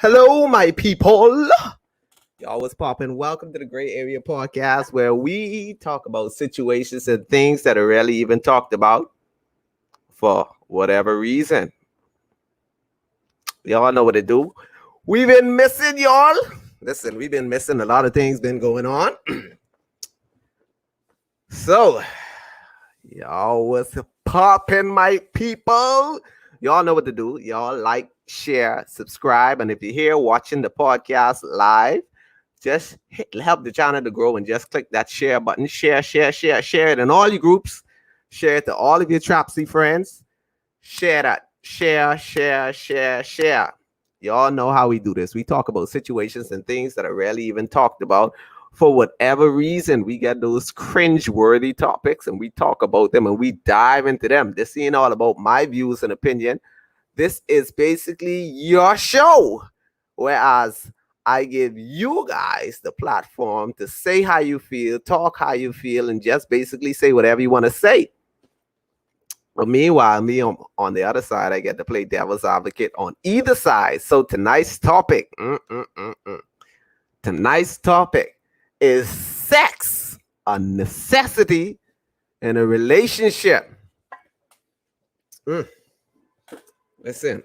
Hello, my people. Y'all was popping. Welcome to the Gray Area Podcast, where we talk about situations and things that are rarely even talked about for whatever reason. Y'all know what to do. We've been missing y'all. Listen, we've been missing a lot of things been going on. So, y'all was popping, my people. Y'all know what to do. Y'all like, share, subscribe, and if you're here watching the podcast live, just help the channel to grow and just click that share button. Share it in all your groups. Share it to all of your Trapsy friends. Share that. Share. Y'all know how we do this. We talk about situations and things that are rarely even talked about. For whatever reason, we get those cringe-worthy topics and we talk about them and we dive into them. This ain't all about my views and opinion. This is basically your show. Whereas I give you guys the platform to say how you feel, talk how you feel, and just basically say whatever you want to say. But meanwhile, me on the other side, I get to play devil's advocate on either side. So tonight's topic, tonight's topic is sex a necessity in a relationship? Listen.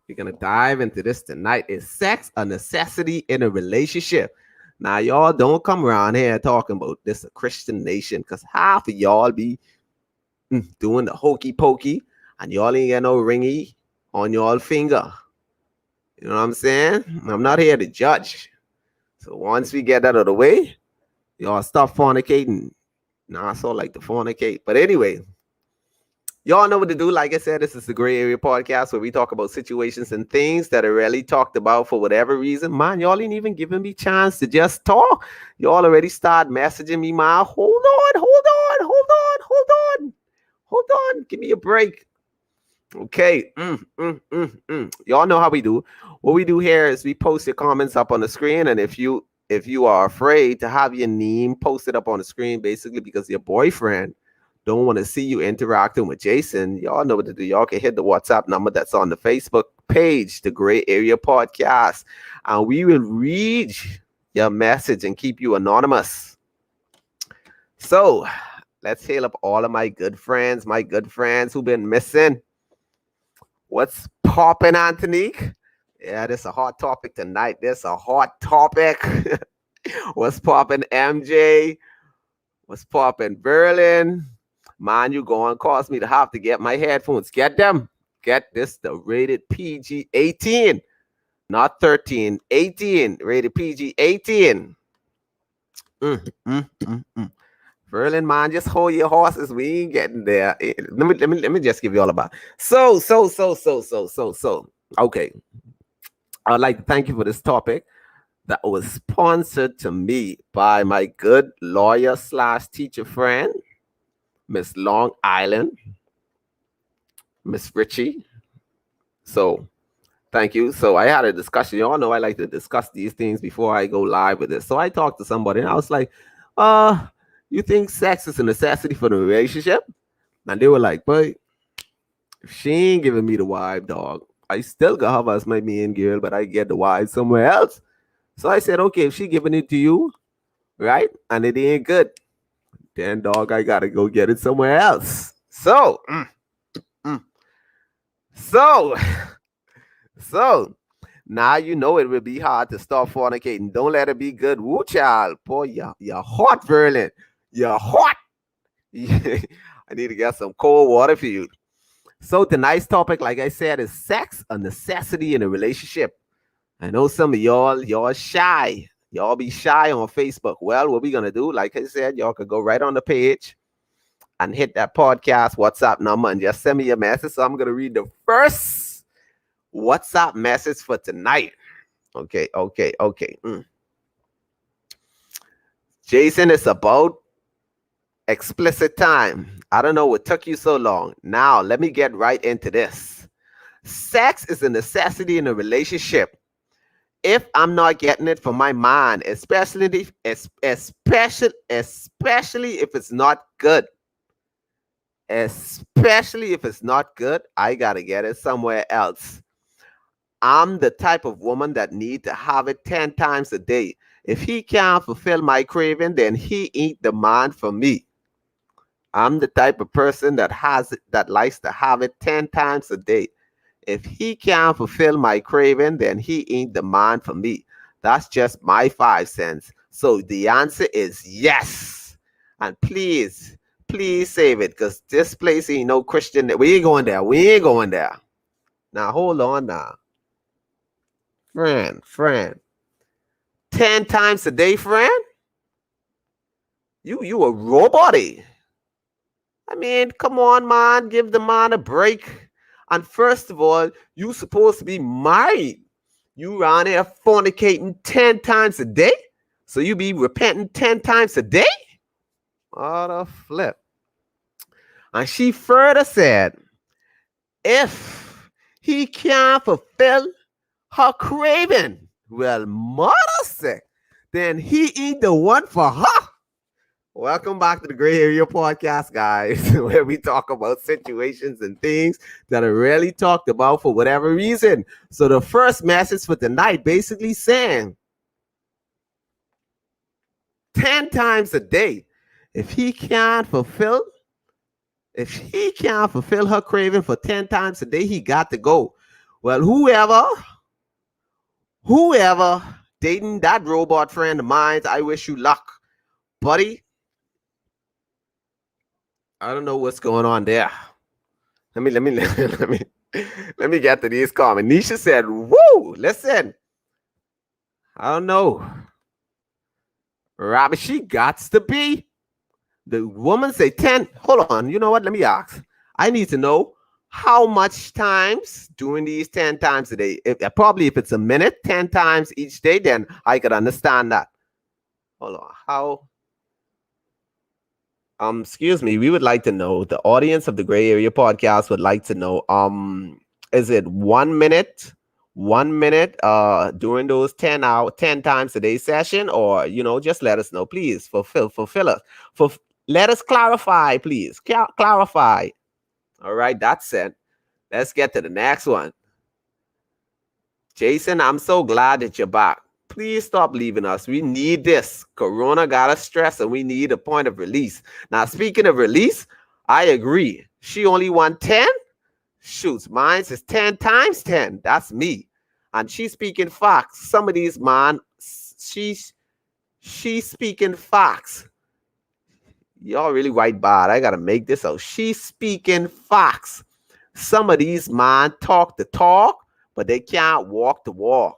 We're going to dive into this tonight. Is sex a necessity in a relationship? Now, y'all don't come around here talking about this a Christian nation, because half of y'all be doing the hokey pokey and y'all ain't got no ringy on y'all finger. You know what I'm saying? I'm not here to judge. So once we get that out of the way, y'all stop fornicating. Nah, I sort like to fornicate. But anyway, y'all know what to do. Like I said, this is the Gray Area Podcast where we talk about situations and things that are rarely talked about for whatever reason. Man, y'all ain't even giving me chance to just talk. Y'all already start messaging me, man. Hold on. Give me a break. Okay. Y'all know how we do. What we do here is we post your comments up on the screen, and if you are afraid to have your name posted up on the screen, basically because your boyfriend don't want to see you interacting with Jason, y'all know what to do. Y'all can hit the WhatsApp number that's on the Facebook page, the Gray Area Podcast, and we will read your message and keep you anonymous. So let's hail up all of my good friends who've been missing. What's popping, Antonique? Yeah, this is a hot topic tonight. This a hot topic. What's popping, MJ? What's popping, Berlin? Man, you going to cause me to have to get my headphones. Get them. Get this, the rated PG 18. Not 13, 18. Rated PG 18. Berlin, man, just hold your horses. We ain't getting there. Let me just give you all about. So. Okay. I would like to thank you for this topic that was sponsored to me by my good lawyer / teacher friend, Miss Long Island, Miss Richie. So thank you. So I had a discussion. You all know I like to discuss these things before I go live with this. So I talked to somebody and I was like, you think sex is a necessity for the relationship? And they were like, but if she ain't giving me the vibe, dog, I still got her as my main girl, but I get the vibe somewhere else. So I said, okay, if she giving it to you, right, and it ain't good, then dog, I gotta go get it somewhere else. So now you know it will be hard to stop fornicating. Don't let it be good. Woo, child. Boy, you're hot, Verlin. You're hot. I need to get some cold water for you. So tonight's topic, like I said, is sex a necessity in a relationship? I know some of y'all shy. Y'all be shy on Facebook. Well, what we going to do, like I said, y'all could go right on the page and hit that podcast WhatsApp number and just send me a message. So I'm going to read the first WhatsApp message for tonight. Okay. Jason, it's about explicit time. I don't know what took you so long. Now, let me get right into this. Sex is a necessity in a relationship. If I'm not getting it from my mind, especially if it's not good, I gotta get it somewhere else. I'm the type of woman that need to have it 10 times a day. If he can't fulfill my craving, then he ain't the man for me. I'm the type of person that likes to have it 10 times a day. If he can't fulfill my craving, then he ain't the man for me. That's just my 5 cents. So the answer is yes. And please, please save it, because this place ain't no Christian. We ain't going there. We ain't going there. Now hold on now. Friend. 10 times a day, friend? You a robot. I mean, come on, man. Give the man a break. And first of all, you supposed to be married. You around here fornicating 10 times a day? So you be repenting 10 times a day? What a flip. And she further said, if he can't fulfill her craving, well, mother sick, then he ain't the one for her. Welcome back to the Gray Area Podcast, guys, where we talk about situations and things that are rarely talked about for whatever reason. So the first message for tonight basically saying 10 times a day, if he can't fulfill her craving for 10 times a day, he got to go. Well, whoever dating that robot friend of mine, I wish you luck, buddy. I don't know what's going on there. Let me get to these comments. Nisha said, "Woo, listen. I don't know. Robbie, she gots to be." The woman say 10. Hold on. You know what? Let me ask. I need to know how much times doing these 10 times a day. Probably if it's a minute, 10 times each day, then I could understand that. Hold on. How? Excuse me, we would like to know, the audience of the Gray Area Podcast would like to know, is it 1 minute during those 10 times a day session, or just let us know, please. Fulfill us. Let us clarify, please. Clarify. All right, that's it. Let's get to the next one. Jason, I'm so glad that you're back. Please stop leaving us. We need this. Corona got us stressed, and we need a point of release. Now, speaking of release, I agree. She only won 10? Shoots, mine is 10 times 10. That's me. And she's speaking facts. Some of these, man, she's speaking facts. Y'all really white bad. I got to make this out. She's speaking facts. Some of these, man, talk the talk, but they can't walk the walk.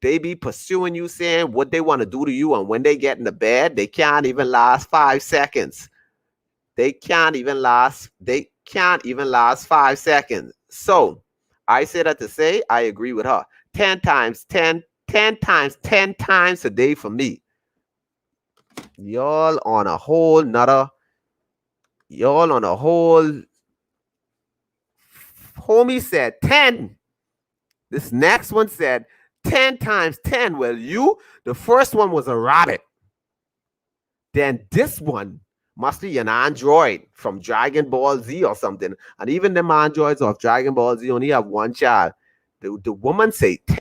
They be pursuing you, saying what they want to do to you, and when they get in the bed, they can't even last 5 seconds. They can't even last 5 seconds. So I say that to say I agree with her. 10 times a day for me. Y'all on a whole. Homie said 10. This next one said 10 times 10. Well, the first one was a rabbit. Then this one must be an android from Dragon Ball Z or something. And even them androids of Dragon Ball Z only have one child. The woman say 10.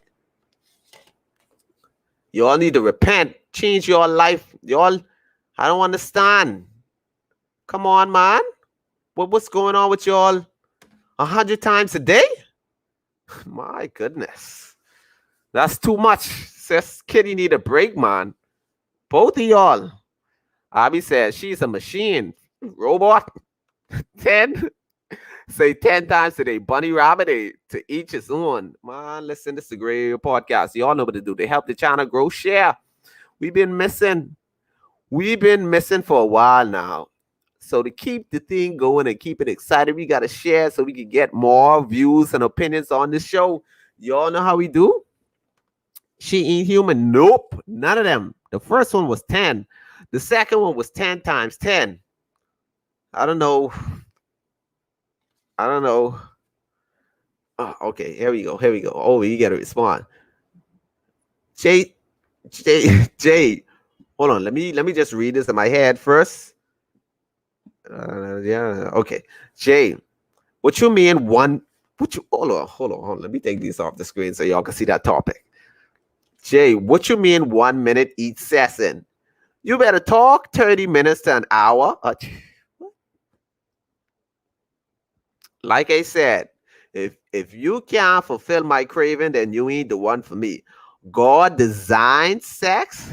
Y'all need to repent. Change your life. Y'all, I don't understand. Come on, man. What's going on with y'all? 100 times a day? My goodness. That's too much. Says Kitty need a break, man. Both of y'all. Abby says she's a machine. Robot. 10. Say 10 times a day. Bunny Rabbit, to each his own. Man, listen, this is a great podcast. Y'all know what to do. They help the channel grow. Share. We've been missing for a while now. So to keep the thing going and keep it excited, we got to share so we can get more views and opinions on this show. Y'all know how we do? She ain't human. Nope. None of them. The first one was 10. The second one was 10 times 10. I don't know. Oh, okay. Here we go. Oh, you got to respond. Jay. Hold on. Let me just read this in my head first. Yeah. Okay. Jay, what you mean one What you hold on. Let me take these off the screen so y'all can see that topic. Jay, what you mean 1 minute each session? You better talk 30 minutes to an hour. Like I said, if you can't fulfill my craving, then you ain't the one for me. God designed sex.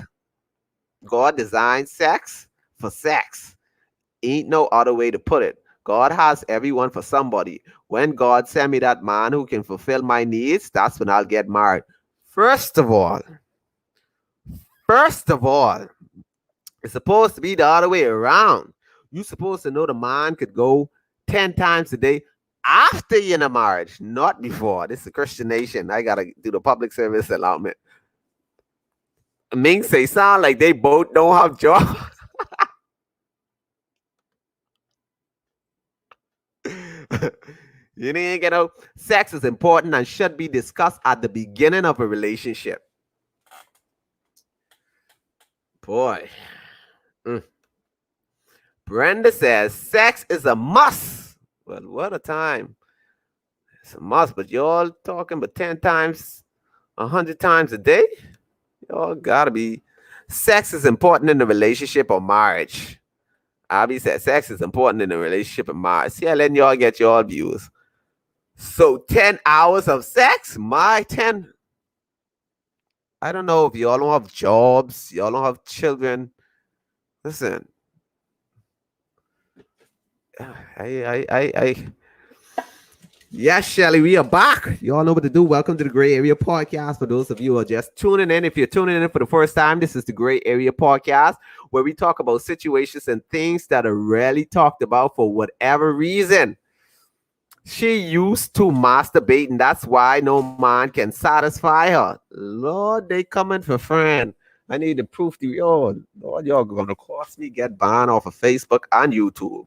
God designed sex for sex. Ain't no other way to put it. God has everyone for somebody. When God send me that man who can fulfill my needs, that's when I'll get married. First of all, first of all, it's supposed to be the other way around. You're supposed to know the man could go 10 times a day after you're in a marriage, not before. This is a Christian nation. I got to do the public service allotment. Ming say sound like they both don't have jobs. You didn't get out. Sex is important and should be discussed at the beginning of a relationship. Boy. Brenda says sex is a must. Well, what a time. It's a must, but y'all talking about 10 times, 100 times a day? Y'all gotta be. Sex is important in a relationship or marriage. Abby said sex is important in a relationship and marriage. Yeah, letting y'all get your views. So 10 hours of sex? My 10. I don't know if y'all don't have jobs, y'all don't have children. Listen. Yes, Shelly, we are back. You all know what to do. Welcome to the Gray Area Podcast. For those of you who are just tuning in, if you're tuning in for the first time, this is the Gray Area Podcast, where we talk about situations and things that are rarely talked about for whatever reason. She used to masturbate, and that's why no man can satisfy her. Lord, they coming for friend. I need the proof to Lord, y'all gonna cost me get banned off of Facebook and YouTube.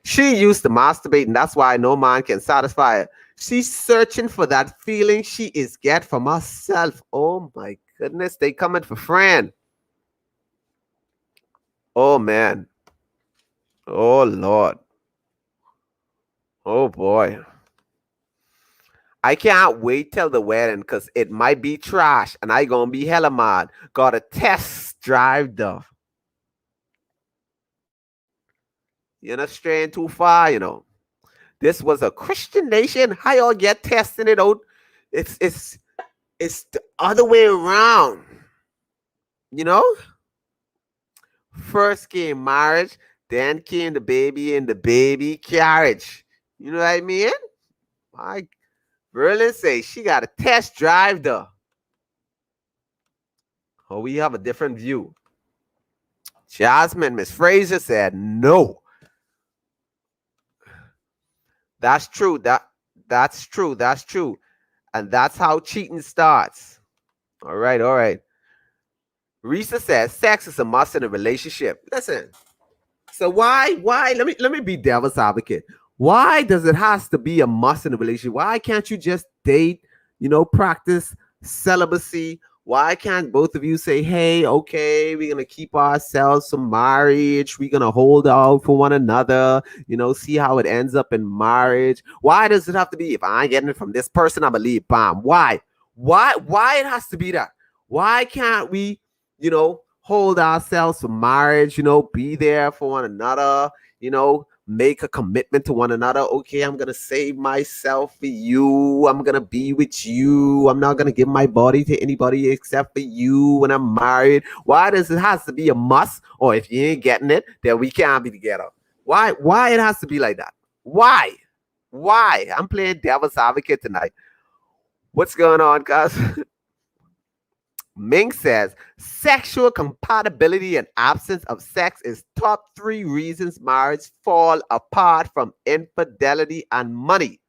She used to masturbate, and that's why no man can satisfy her. She's searching for that feeling she is get from herself. Oh my goodness, they coming for friend. Oh man. Oh Lord. Oh boy. I can't wait till the wedding because it might be trash and I gonna be hella mad. Got a test drive though. You're not straying too far, you know. This was a Christian nation. How y'all get testing it out? It's the other way around. You know? First came marriage, then came the baby and the baby carriage. You know what I mean? My Berlin say she got a test drive though. Oh, we have a different view. Jasmine, Miss Fraser said no. That's true. That's true. That's true. And that's how cheating starts. All right, all right. Risa says sex is a must in a relationship. Listen. So why let me be devil's advocate. Why does it has to be a must in a relationship? Why can't you just date, practice celibacy? Why can't both of you say, hey, okay, we're going to keep ourselves from marriage. We're going to hold out for one another, see how it ends up in marriage. Why does it have to be, if I ain't getting it from this person, I'm going to leave, bam. Why it has to be that? Why can't we, hold ourselves for marriage, be there for one another, make a commitment to one another. Okay, I'm going to save myself for you. I'm going to be with you. I'm not going to give my body to anybody except for you when I'm married. Why does it has to be a must? Or if you ain't getting it, then we can't be together. Why it has to be like that? Why? I'm playing devil's advocate tonight. What's going on, guys? Ming says sexual compatibility and absence of sex is top 3 reasons marriage fall apart from infidelity and money.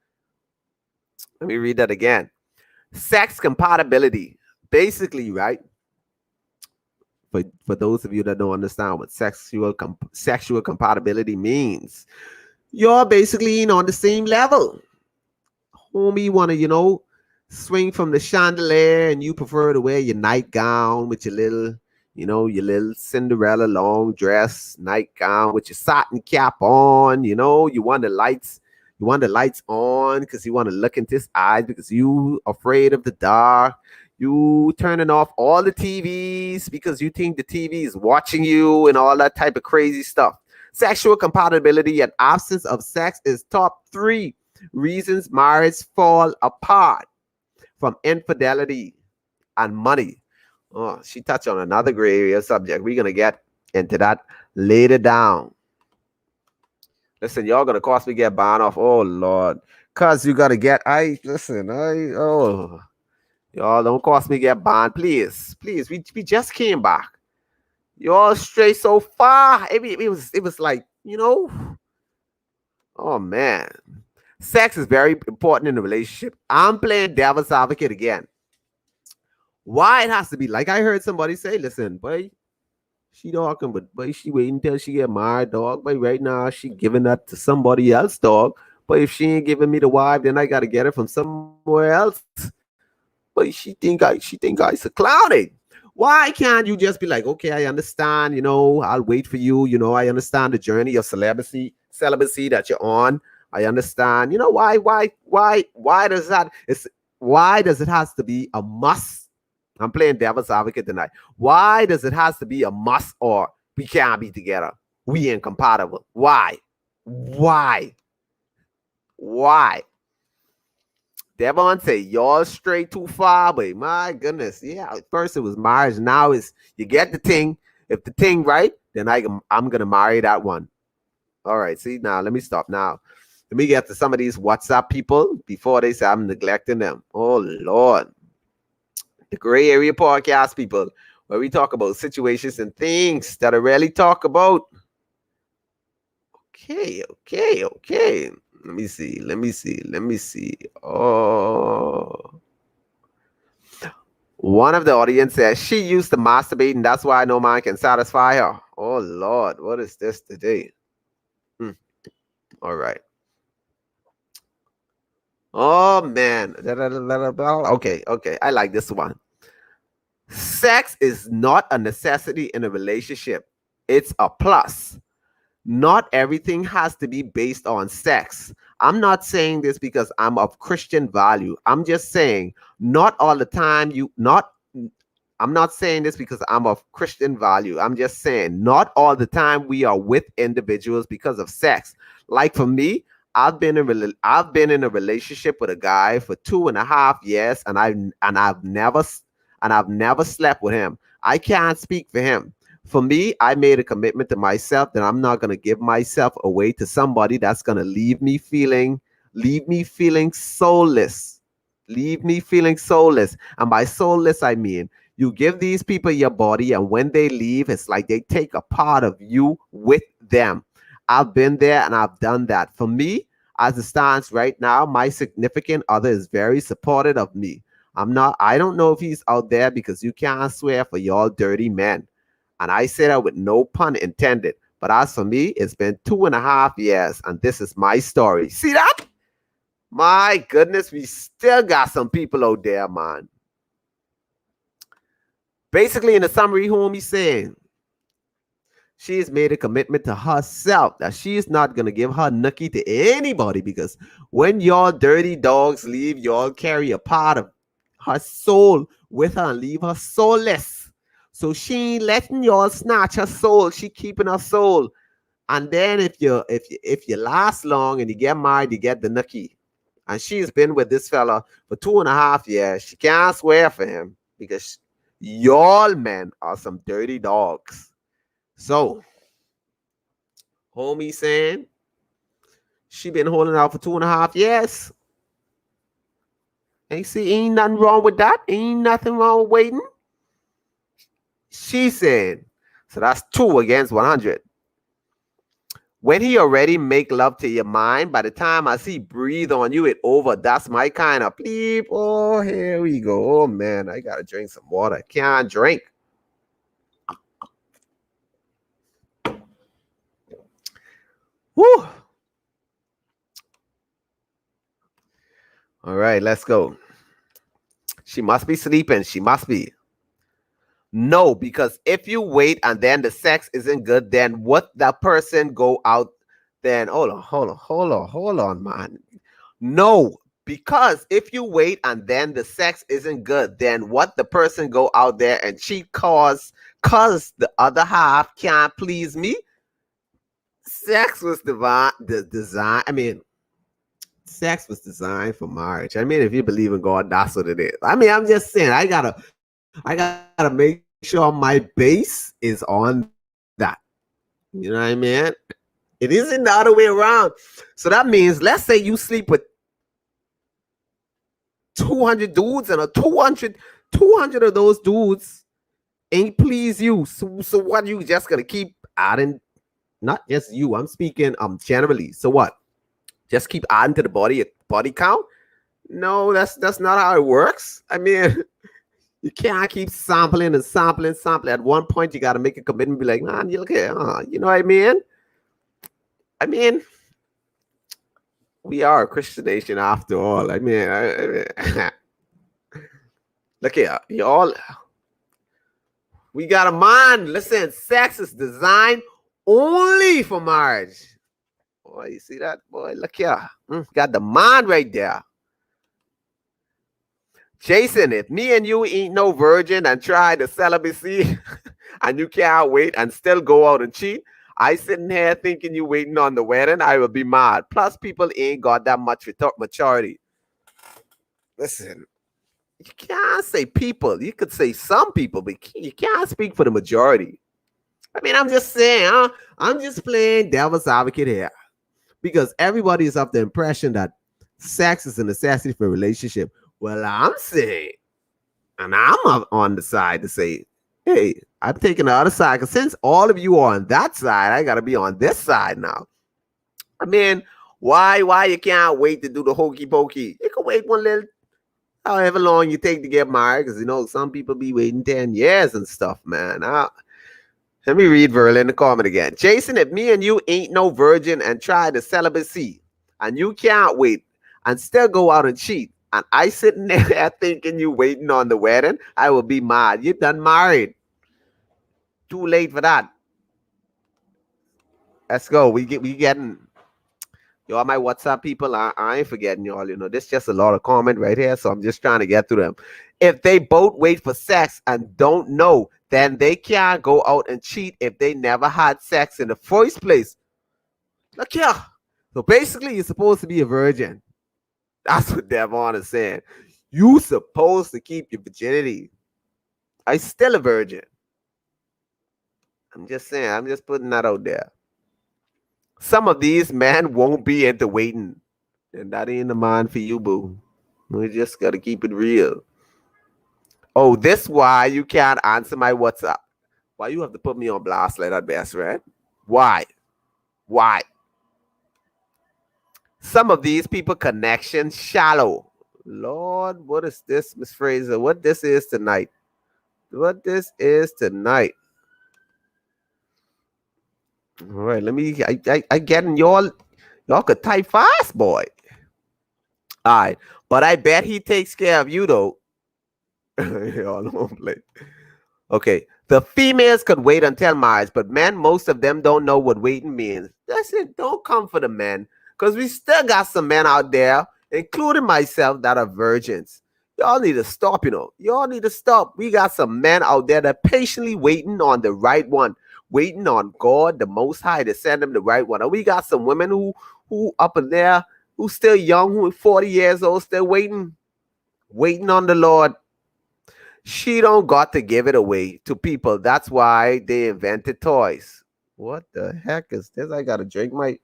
Let me read that again. Sex compatibility. Basically, right? For those of you that don't understand what sexual compatibility means, you're basically on the same level. Homie want to, swing from the chandelier and you prefer to wear your nightgown with your little, your little Cinderella long dress nightgown with your satin cap on, you want the lights, You want the lights on because you want to look into his eyes because you afraid of the dark. You turning off all the TVs because you think the TV is watching you and all that type of crazy stuff. Sexual compatibility and absence of sex is top 3 reasons marriage fall apart, from infidelity and money. Oh, she touched on another gray area subject. We're gonna get into that later down. Listen, y'all gonna cost me get banned off. Oh Lord. Cause you gotta get y'all don't cost me get banned. Please. Please. We just came back. Y'all stray so far. It was like, oh man. Sex is very important in a relationship. I'm playing devil's advocate again. Why it has to be like I heard somebody say, listen, boy, she talking, but boy, she waiting until she get married, dog. But right now, she giving that to somebody else, dog. But if she ain't giving me the wife, then I gotta get it from somewhere else. But she think I's a clowning. Why can't you just be like, okay, I understand, I'll wait for you, I understand the journey of celibacy that you're on. I understand. Why does it has to be a must? I'm playing devil's advocate tonight. Why does it has to be a must or we can't be together? We incompatible. Why? Why? Why? Devon say y'all straight too far, but my goodness, yeah. At first it was marriage. Now it's you get the thing. If the thing right, then I'm gonna marry that one. All right. See now, let me stop now. Let me get to some of these WhatsApp people before they say I'm neglecting them. Oh Lord. The Gray Area Podcast people, where we talk about situations and things that I rarely talk about. Okay. Let me see. Oh. One of the audience says she used to masturbate and that's why no man can satisfy her. Oh Lord, what is this today? All right. Oh man. Okay. I like this one. Sex is not a necessity in a relationship. It's a plus. Not everything has to be based on sex. I'm not saying this because I'm of Christian value. I'm just saying not all the time I'm not saying this because I'm of Christian value. I'm just saying not all the time we are with individuals because of sex. Like for me, I've been in a relationship with a guy for 2.5 years, and I've never slept with him. I can't speak for him. For me, I made a commitment to myself that I'm not going to give myself away to somebody that's going to leave me feeling soulless. Leave me feeling soulless. And by soulless, I mean you give these people your body, and when they leave, it's like they take a part of you with them. I've been there and I've done that. For me, as it stands right now, my significant other is very supportive of me. I don't know if he's out there because you can't swear for y'all dirty men. And I say that with no pun intended. But as for me, it's been 2.5 years, and this is my story. See that? My goodness, we still got some people out there, man. Basically, in the summary, homie saying she has made a commitment to herself that she is not going to give her nookie to anybody, because when y'all dirty dogs leave, y'all carry a part of her soul with her and leave her soulless. So she ain't letting y'all snatch her soul. She keeping her soul. And then if you last long and you get married, you get the nookie. And she's been with this fella for 2.5 years. She can't swear for him because y'all men are some dirty dogs. So, homie saying she been holding out for 2.5 years. Ain't nothing wrong with that. Ain't nothing wrong with waiting. She said, so that's 2 against 100. When he already make love to your mind, by the time I see breathe on you, it over. That's my kind of bleep. Oh, here we go. Oh, man, I got to drink some water. Can't drink. Woo. All right, let's go. She must be sleeping. She must be. No, because if you wait and then the sex isn't good, then what that person go out then hold on, man. No, because if you wait and then the sex isn't good, then what the person go out there and cheat cause the other half can't please me? Sex was design. I mean, sex was designed for marriage. I mean, if you believe in God, that's what it is. I mean, I'm just saying, I gotta make sure my base is on that. You know what I mean? It isn't the other way around. So that means, let's say you sleep with 200 dudes and 200 of those dudes ain't please you. So what, you just gonna keep adding? Not just you, I'm speaking generally. So what? Just keep adding to the body count? No, that's not how it works. I mean, you can't keep sampling and sampling. At one point, you got to make a commitment. Be like, man, you look here. You know what I mean? I mean, we are a Christian nation after all. I mean, look here, y'all. We got a mind. Listen, sex is designed only for marriage. Boy, you see that? Boy, look here. Got the mind right there. Jason, if me and you ain't no virgin and try the celibacy and you can't wait and still go out and cheat, I sitting here thinking you waiting on the wedding, I will be mad. Plus, people ain't got that much maturity. Listen, you can't say people. You could say some people, but you can't speak for the majority. I mean, I'm just saying, I'm just playing devil's advocate here. Because everybody is of the impression that sex is a necessity for a relationship. Well, I'm saying, and I'm on the side to say, hey, I'm taking the other side. Because since all of you are on that side, I got to be on this side now. I mean, why you can't wait to do the hokey pokey? You can wait one little, however long you take to get married. Because, you know, some people be waiting 10 years and stuff, man. Let me read Verla in the comment again. Jason, if me and you ain't no virgin and try the celibacy, and you can't wait and still go out and cheat, and I sitting there thinking you waiting on the wedding, I will be mad. You done married. Too late for that. Let's go. We getting y'all my WhatsApp people. I ain't forgetting y'all. You know, this just a lot of comment right here, so I'm just trying to get through them. If they both wait for sex and don't know, then they can't go out and cheat if they never had sex in the first place. Look here. So basically, you're supposed to be a virgin. That's what Devon is saying. You supposed to keep your virginity. I still a virgin. I'm just saying. I'm just putting that out there. Some of these men won't be into waiting. And that ain't the mind for you, boo. We just got to keep it real. Oh, this why you can't answer my WhatsApp. Why you have to put me on blast like that, best friend? Why? Some of these people connection shallow. Lord, what is this, Miss Fraser? What this is tonight? All right, let me. I getting y'all could type fast, boy. All right, but I bet he takes care of you though. Y'all don't play. Okay, the females could wait until marriage, but men, most of them don't know what waiting means. That's it. Don't come for the men, because we still got some men out there, including myself, that are virgins. Y'all need to stop, you know. Y'all need to stop. We got some men out there that patiently waiting on the right one, waiting on God, the Most High, to send them the right one. And we got some women who up in there, who still young, who 40 years old, still waiting on the Lord. She don't got to give it away to people. That's why they invented toys. What the heck is this? I gotta drink my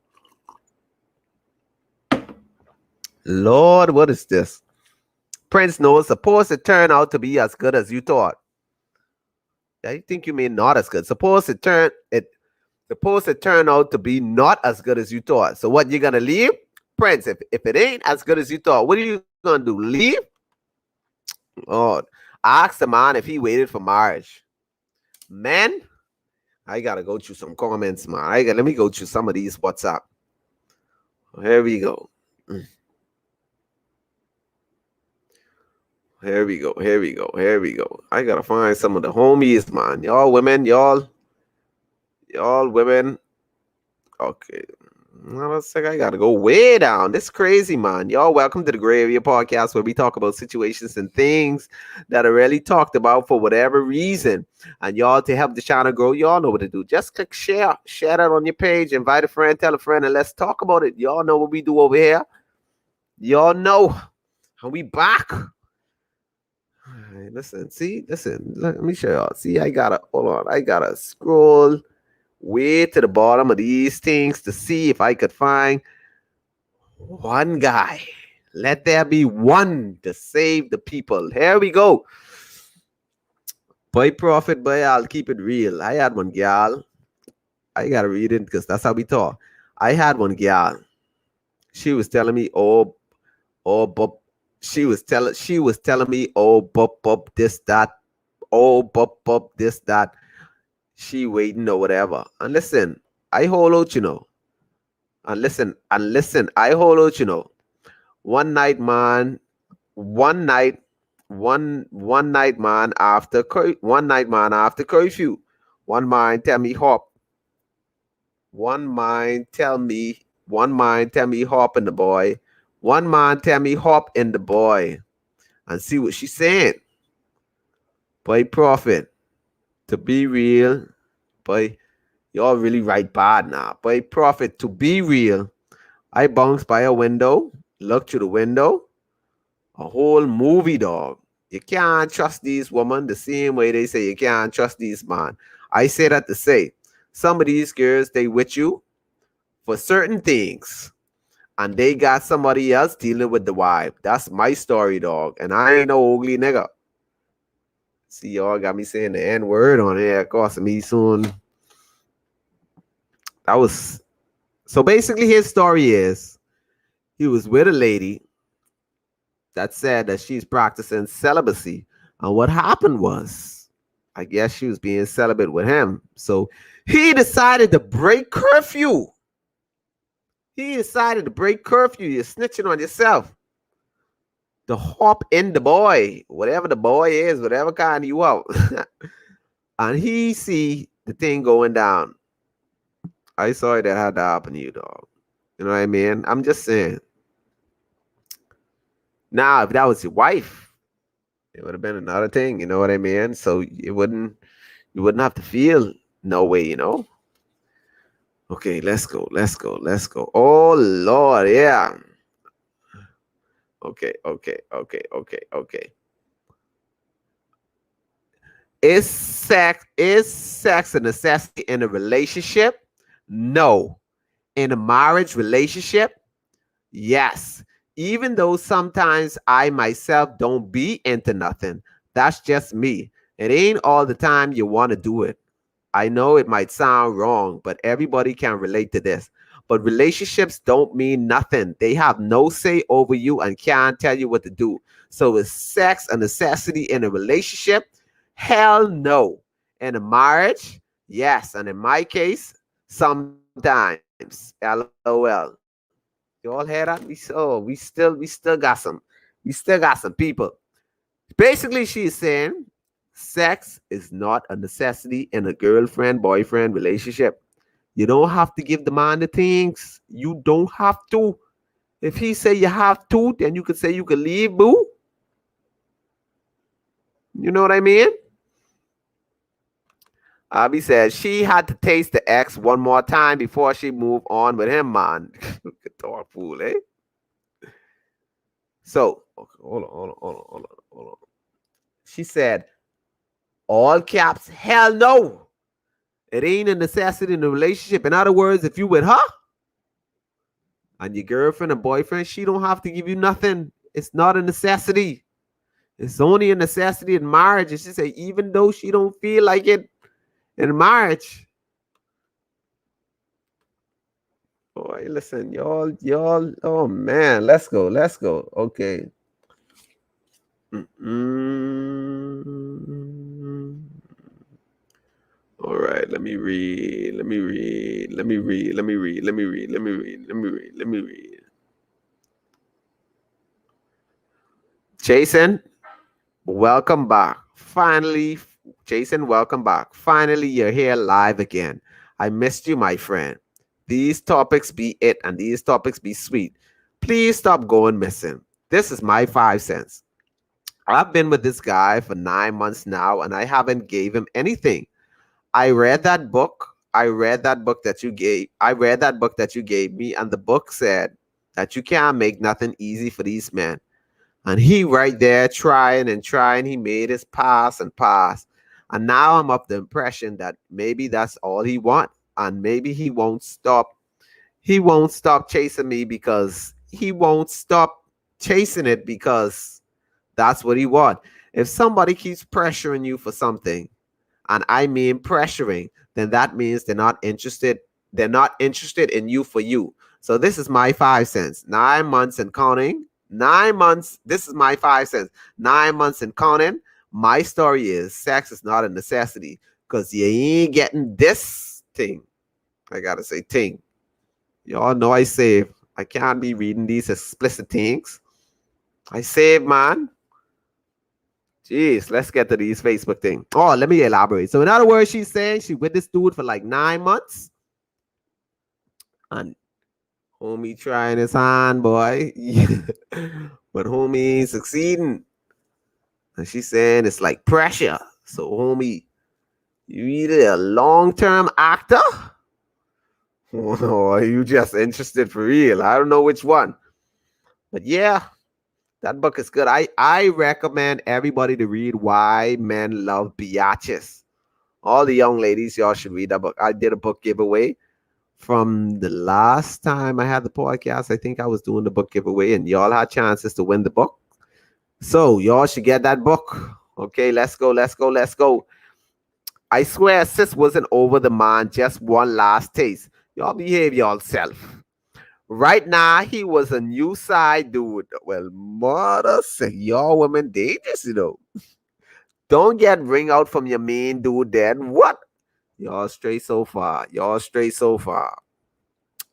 Lord. What is this? Prince knows supposed to turn out to be as good as you thought. I think you mean not as good. Supposed to turn out to be not as good as you thought. So what, you gonna leave? Prince, if it ain't as good as you thought, what are you gonna do? Leave? Oh, ask the man if he waited for marriage. Men, I gotta go through some comments, man. Let me go through some of these WhatsApp. Here we go. Here we go. I gotta find some of the homies, man. Y'all women. Okay. Let's say I gotta go way down. This crazy, man. Y'all, welcome to the Gray Area Podcast, where we talk about situations and things that are rarely talked about for whatever reason. And y'all, to help the channel grow, y'all know what to do. Just click share, share that on your page, invite a friend, tell a friend, and let's talk about it. Y'all know what we do over here. Y'all know, and we back. All right, listen. Let me show y'all. See, I gotta hold on. I gotta scroll way to the bottom of these things to see if I could find one guy. Let there be one to save the people. Here we go. Boy, prophet, boy, I'll keep it real. I had one gal. I gotta read it because that's how we talk. I had one gal. She was telling me, but she was telling me, but this, that, but this, that. She waiting or whatever. And listen, I hold out, And listen, I hold out. One night, man. One night, one night, man. One night, man. After curfew, one mind tell me hop. One mind tell me. One mind tell me hop in the boy. One mind tell me hop in the boy, and see what she's saying. Boy, prophet. To be real, boy, y'all really right bad now. Boy, prophet. To be real, I bounced by a window, looked through the window, a whole movie, dog. You can't trust these women the same way they say you can't trust these man. I say that to say, some of these girls, they with you for certain things, and they got somebody else dealing with the wife. That's my story, dog. And I ain't no ugly nigga. See, y'all got me saying the N word on here, costing me soon. That was so basically his story is he was with a lady that said that she's practicing celibacy. And what happened was, I guess she was being celibate with him. So he decided to break curfew. You're snitching on yourself. To hop in the boy, whatever the boy is, whatever kind you out. And he see the thing going down. I sorry that had to happen to you, dog. You know what I mean? I'm just saying. Now, if that was your wife, it would have been another thing. You know what I mean? So you wouldn't have to feel no way. Okay, let's go. Oh Lord, yeah. Okay. Is sex a necessity in a relationship? No. In a marriage relationship? Yes. Even though sometimes I myself don't be into nothing. That's just me. It ain't all the time you want to do it. I know it might sound wrong, but everybody can relate to this. But relationships don't mean nothing. They have no say over you and can't tell you what to do. So is sex a necessity in a relationship? Hell no. In a marriage? Yes. And in my case, sometimes. LOL. You all hear that? We still got some people. Basically, she's saying sex is not a necessity in a girlfriend boyfriend relationship. You don't have to give the man the things. You don't have to. If he say you have to, then you could say you could leave, boo. You know what I mean? Abby said she had to taste the ex one more time before she moved on with him, man. Dog fool, eh? So, okay, hold on. She said, all caps, hell no. It ain't a necessity in a relationship. In other words, if you with her and your girlfriend and boyfriend, she don't have to give you nothing. It's not a necessity. It's only a necessity in marriage. And she said, even though she don't feel like it in marriage. Boy, listen, y'all. Oh man, let's go. Okay. All right, let me read. Jason, welcome back. Finally, Jason, welcome back. Finally, you're here live again. I missed you, my friend. these topics be it and these topics be sweet, please stop going missing. This is my 5 cents. I've been with this guy for 9 months now, and I haven't gave him anything. I read that book. I read that book that you gave. I read that book that you gave me, and the book said that you can't make nothing easy for these men. And he right there trying and trying. He made his pass and pass. And now I'm of the impression that maybe that's all he want. And maybe he won't stop. He won't stop chasing me because he won't stop chasing it because that's what he want. If somebody keeps pressuring you for something, and I mean pressuring, then that means they're not interested. They're not interested in you for you. So this is my 5 cents. 9 months and counting. 9 months. This is my 5 cents. 9 months and counting. My story is sex is not a necessity because you ain't getting this thing. I gotta say thing. Y'all know I save. I can't be reading these explicit things. I save, man. Jeez, let's get to these Facebook thing. Oh, let me elaborate. So in other words, she's saying she with this dude for like 9 months. And homie trying his hand, boy. But homie ain't succeeding. And she's saying it's like pressure. So homie, you either a long-term actor or you just interested for real. I don't know which one. But yeah, that book is good. I recommend everybody to read Why Men Love Biatches. All the young ladies, y'all should read that book. I did a book giveaway from the last time I had the podcast. I think I was doing the book giveaway, and y'all had chances to win the book. So y'all should get that book. Okay, let's go, let's go, let's go. I swear sis wasn't over the man, just one last taste. Y'all behave yourself. Right now, he was a new side dude. Well, mother say y'all women dangerous, you know. Don't get ring out from your main dude then. What? Y'all straight so far. Y'all straight so far.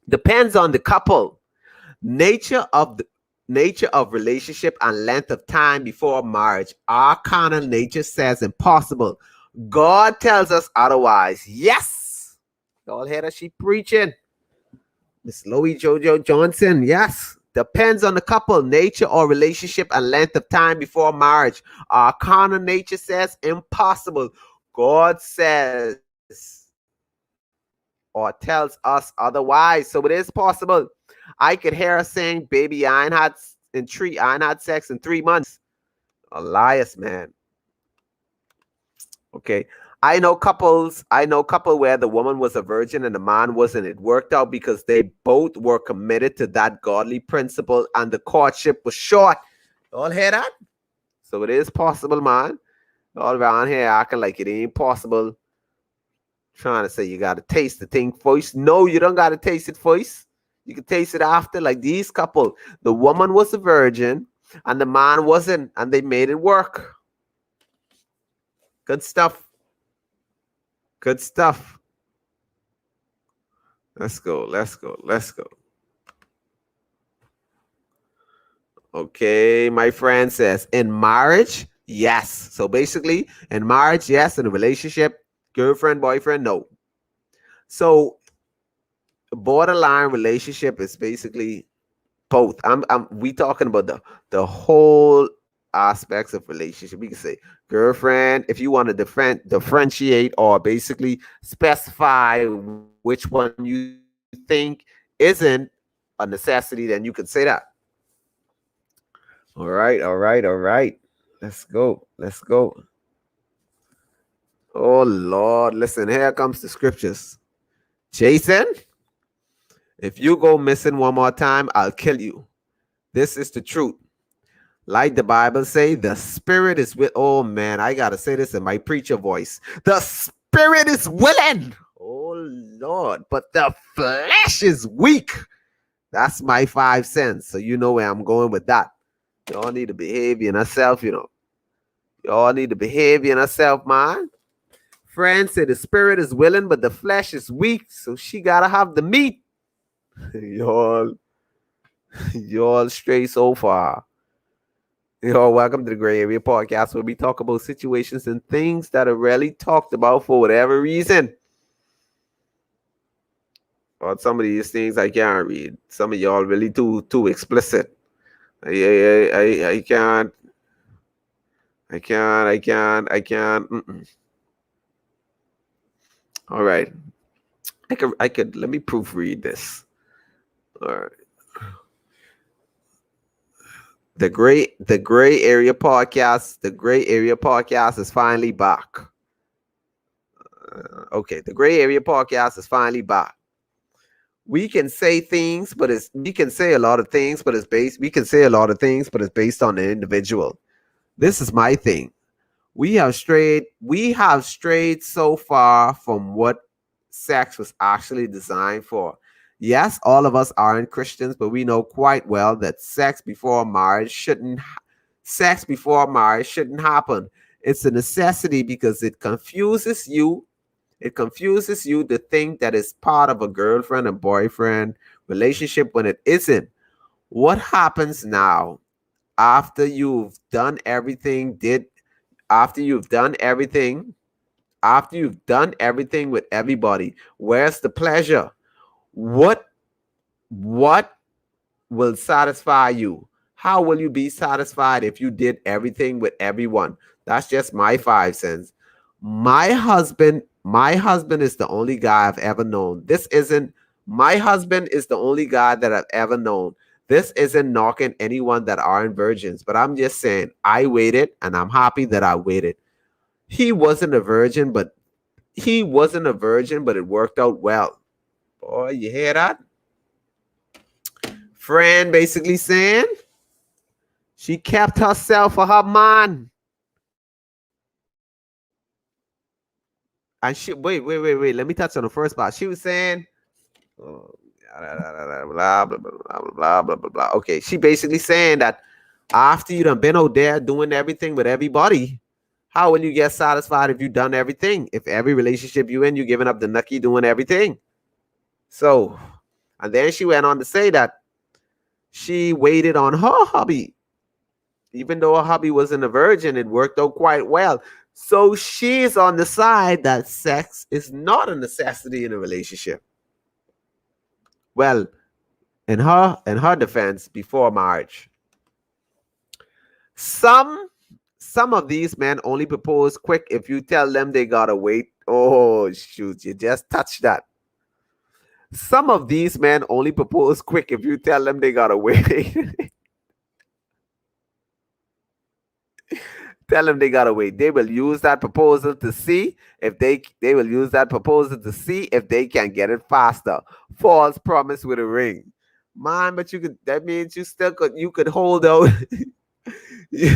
Depends on the couple. Nature of relationship and length of time before marriage. Our carnal nature says impossible. God tells us otherwise. Yes. Y'all hear that she preaching? Miss Loie Jojo Johnson. Yes. Depends on the couple, nature or relationship and length of time before marriage. Our carnal nature says impossible. God says or tells us otherwise. So it is possible. I could hear her saying, baby, I ain't had sex in 3 months. Elias, man. Okay. I know couple where the woman was a virgin and the man wasn't. It worked out because they both were committed to that godly principle and the courtship was short. Y'all hear that? So it is possible, man. All around here acting like it ain't possible. Trying to say you got to taste the thing first. No, you don't got to taste it first. You can taste it after. Like these couple, the woman was a virgin and the man wasn't, and they made it work. Good stuff. Good stuff. Let's go. Let's go. Let's go. Okay, my friend says, in marriage, yes. So basically, in marriage, yes. In a relationship, girlfriend, boyfriend, no. So borderline relationship is basically both. We talking about the whole aspects of relationship. We can say girlfriend, if you want to differentiate or basically specify which one you think isn't a necessity, then you could say that. All right, all right, all right. Let's go. Let's go. Oh Lord, listen, here comes the scriptures. Jason, if you go missing one more time, I'll kill you. This is the truth. Like the Bible say, the spirit is with. Oh man, I gotta say this in my preacher voice. The spirit is willing. Oh Lord, but the flesh is weak. That's my 5 cents. So you know where I'm going with that. Y'all need to behave in yourself, you know. Y'all need to behave in yourself, man. Friends say the spirit is willing, but the flesh is weak. So she gotta have the meat. Y'all stray so far. Yo, welcome to the Gray Area Podcast, where we talk about situations and things that are rarely talked about for whatever reason. Or some of these things I can't read. Some of y'all really too explicit. I can't. I can't. Mm-mm. All right. I could let me proofread this. All right. The gray area podcast is finally back. Okay, the gray area podcast is finally back. We can say things, but we can say a lot of things, but we can say a lot of things, but it's based on the individual. This is my thing. We have strayed so far from what sex was actually designed for. Yes, all of us aren't Christians, but we know quite well that sex before marriage shouldn't happen. It's a necessity because it confuses you. It confuses you to think that it's part of a girlfriend and boyfriend relationship when it isn't. What happens now after you've done everything did after you've done everything after you've done everything with everybody, where's the pleasure? What what will satisfy you? How will you be satisfied if you did everything with everyone? That's just my 5 cents. My husband is the only guy I've ever known. This isn't My husband is the only guy that I've ever known. This isn't knocking anyone that aren't virgins, but I'm just saying I waited and I'm happy that I waited. He wasn't a virgin, but it worked out well. Boy, you hear that? Friend basically saying she kept herself for her man. And wait. Let me touch on the first part. She was saying, oh, blah, blah, blah, blah, blah, blah, blah. Okay, she basically saying that after you done been out there doing everything with everybody, how will you get satisfied if you done everything? If every relationship you in, you giving up the nucky doing everything. So, and then she went on to say that she waited on her hubby. Even though her hubby wasn't a virgin, it worked out quite well. So she's on the side that sex is not a necessity in a relationship. Well, in her defense, before marriage, some some of these men only propose quick if you tell them they gotta wait. Oh shoot, you just touched that. Some of these men only propose quick if you tell them they gotta wait. Tell them they gotta wait. They will use that proposal to see if they will use that proposal to see if they can get it faster. False promise with a ring. Man, but that means you could hold out. you,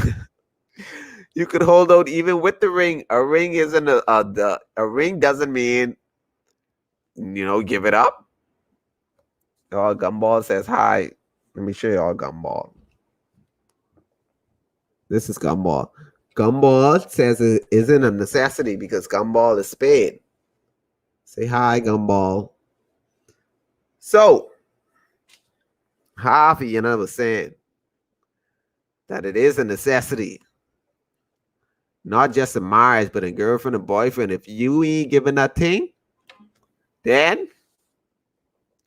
you could hold out even with the ring. A ring isn't a ring doesn't mean give it up. Oh, Gumball says hi. Let me show you all Gumball. This is Gumball. Gumball says it isn't a necessity because Gumball is Spade. Say hi, Gumball. So, Harvey and I was saying that it is a necessity. Not just in marriage, but in girlfriend and boyfriend. If you ain't giving that thing, then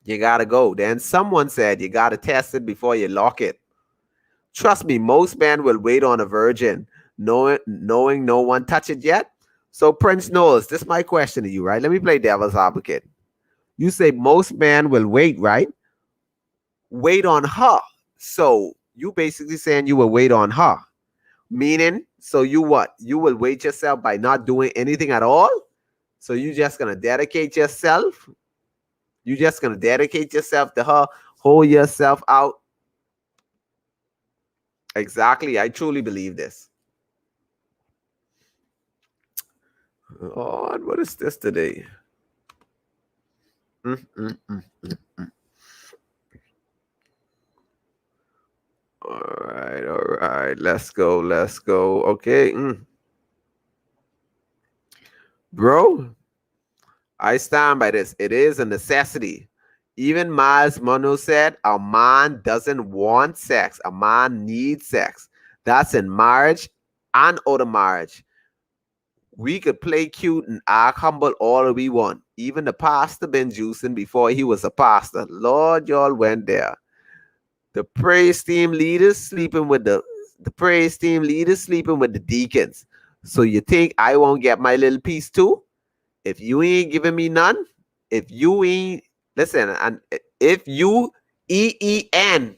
you gotta go. Then someone said you gotta test it before you lock it. Trust me, most men will wait on a virgin, knowing no one touched it yet. So Prince Knowles, this is my question to you, right? Let me play devil's advocate. You say most men will wait, right? Wait on her. So you basically saying you will wait on her. Meaning, so you what? You will wait yourself by not doing anything at all? So you just gonna dedicate yourself? You just gonna dedicate yourself to her, hold yourself out? Exactly. I truly believe this. Oh, what is this today? Mm, mm, mm, mm, mm. All right. Let's go. Okay. Bro, I stand by this. It is a necessity. Even Miles Monroe said a man doesn't want sex. A man needs sex. That's in marriage and out of marriage. We could play cute and act humble all we want. Even the pastor been juicing before he was a pastor. Lord, y'all went there. The praise team leaders sleeping with the praise team leaders sleeping with the deacons. So you think I won't get my little piece too? If you ain't giving me none, if you ain't listen, and if you EEN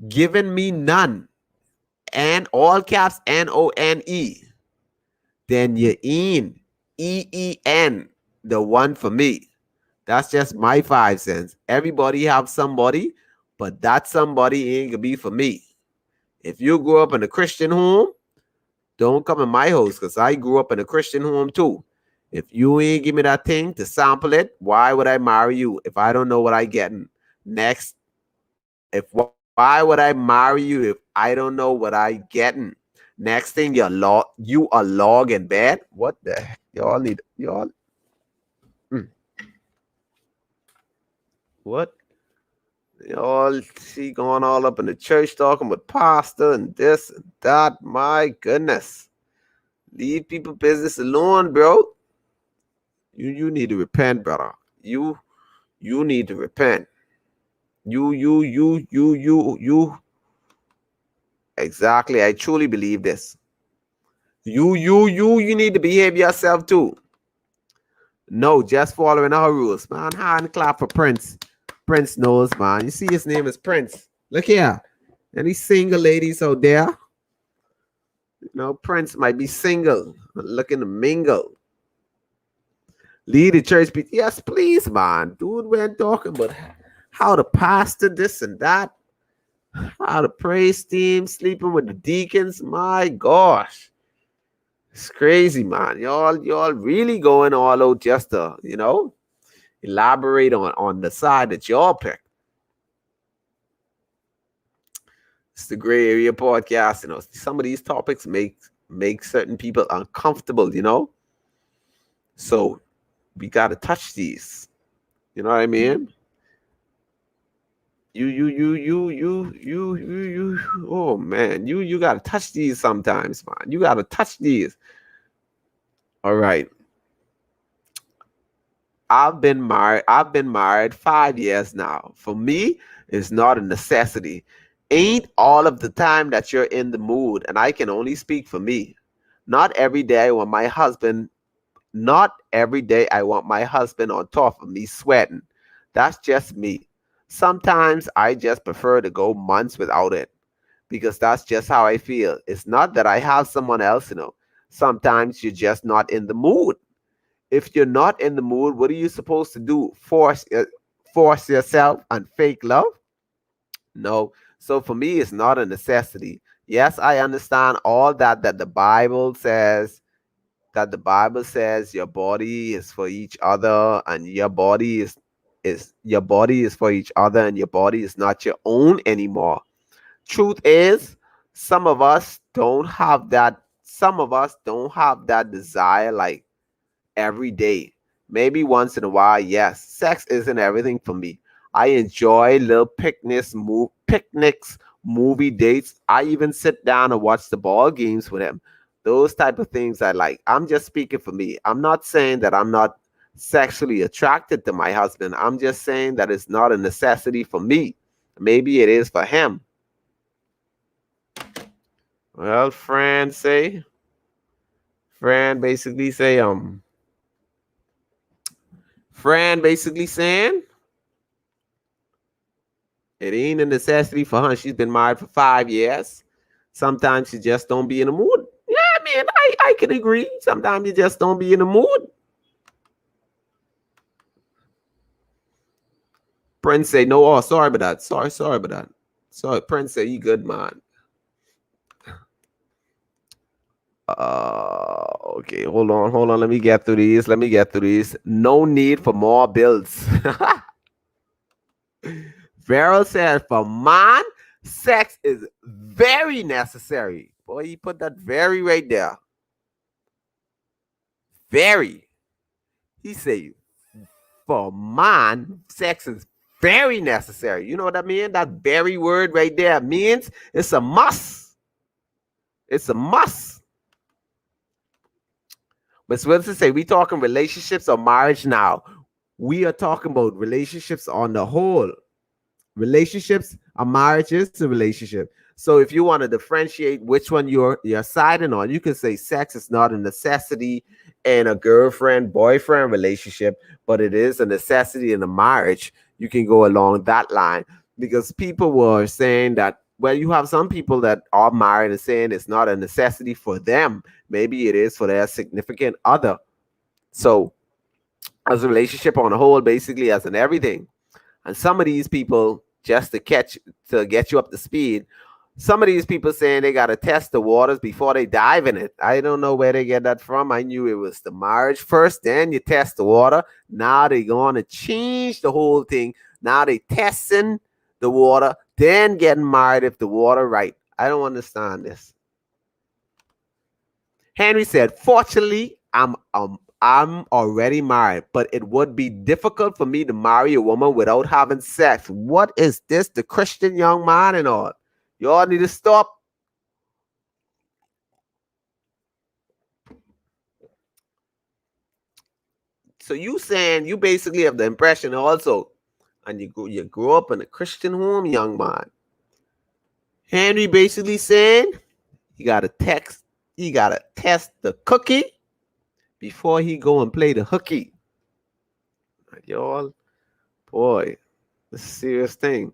giving me none, and all caps NONE, then you ain't EEN the one for me. That's just my 5 cents. Everybody have somebody, but that somebody ain't gonna be for me. If you grew up in a Christian home, don't come in my house because I grew up in a Christian home too. If you ain't give me that thing to sample it, why would I marry you if I don't know what I getting? Next, if why would I marry you if I don't know what I getting? Next thing you are log in bed. What the heck? Y'all need y'all mm, what? Y'all she going all up in the church talking with pastor and this and that. My goodness. Leave people business alone, bro. You need to repent, brother. You need to repent. You. Exactly. I truly believe this. You need to behave yourself too. No, just following our rules, man. Hand clap for Prince. Prince knows, man. You see his name is Prince. Look here. Any single ladies out there? You know, Prince might be single, looking to mingle. Lead the church. Yes, please, man. Dude, we're talking about how the pastor this and that. How the praise team sleeping with the deacons. My gosh. It's crazy, man. Y'all really going all out just to, elaborate on the side that y'all pick. It's the Gray Area Podcast. Some of these topics make certain people uncomfortable. So we gotta touch these. You know what I mean? You. Oh man, you gotta touch these sometimes, man. You gotta touch these. All right. I've been married 5 years now. For me, it's not a necessity. Ain't all of the time that you're in the mood, and I can only speak for me. Not every day when my husband Not every day I want my husband on top of me sweating. That's just me. Sometimes I just prefer to go months without it because that's just how I feel. It's not that I have someone else. Sometimes you're just not in the mood. If you're not in the mood, what are you supposed to do? Force yourself and fake love? No. So for me, it's not a necessity. Yes, I understand all that the Bible says your body is for each other and your body is for each other and your body is not your own anymore. Truth is, some of us don't have that desire like every day. Maybe once in a while, yes. Sex isn't everything for me. I enjoy little picnics, movie dates. I even sit down and watch the ball games with him. Those type of things I like. I'm just speaking for me. I'm not saying that I'm not sexually attracted to my husband. I'm just saying that it's not a necessity for me. Maybe it is for him. Well, Fran basically saying it ain't a necessity for her. She's been married for 5 years. Sometimes she just don't be in the mood. Yeah, man, I can agree. Sometimes you just don't be in the mood. Prince say, no, oh, sorry about that. Sorry about that. Sorry, Prince say, you good, man. Okay, hold on. Let me get through these. No need for more bills. Farrell said, for man, sex is very necessary. Boy, you put that very right there. Very. He said, for man, sex is very necessary. You know what I mean? That very word right there means it's a must. It's a must. Miss Wilson say we talking relationships or marriage now. We are talking about relationships on the whole. Relationships, a marriage is a relationship. So if you want to differentiate which one you're siding on, you can say sex is not a necessity in a girlfriend boyfriend relationship, but it is a necessity in a marriage. You can go along that line because people were saying that. Well, you have some people that are married and saying it's not a necessity for them. Maybe it is for their significant other. So, as a relationship on a whole, basically as an everything. And some of these people, just to get you up to speed, some of these people saying they gotta test the waters before they dive in it. I don't know where they get that from. I knew it was the marriage first, then you test the water. Now they gonna change the whole thing. Now they testing the water, then getting married if the water right. I don't understand this. Henry said, fortunately, I'm already married, but it would be difficult for me to marry a woman without having sex. What is this? The Christian young man and all. Y'all need to stop. So you saying you basically have the impression also, and you grew up in a Christian home, young man. Henry basically saying you gotta test the cookie before he go and play the hooky. Y'all, boy, it's a serious thing.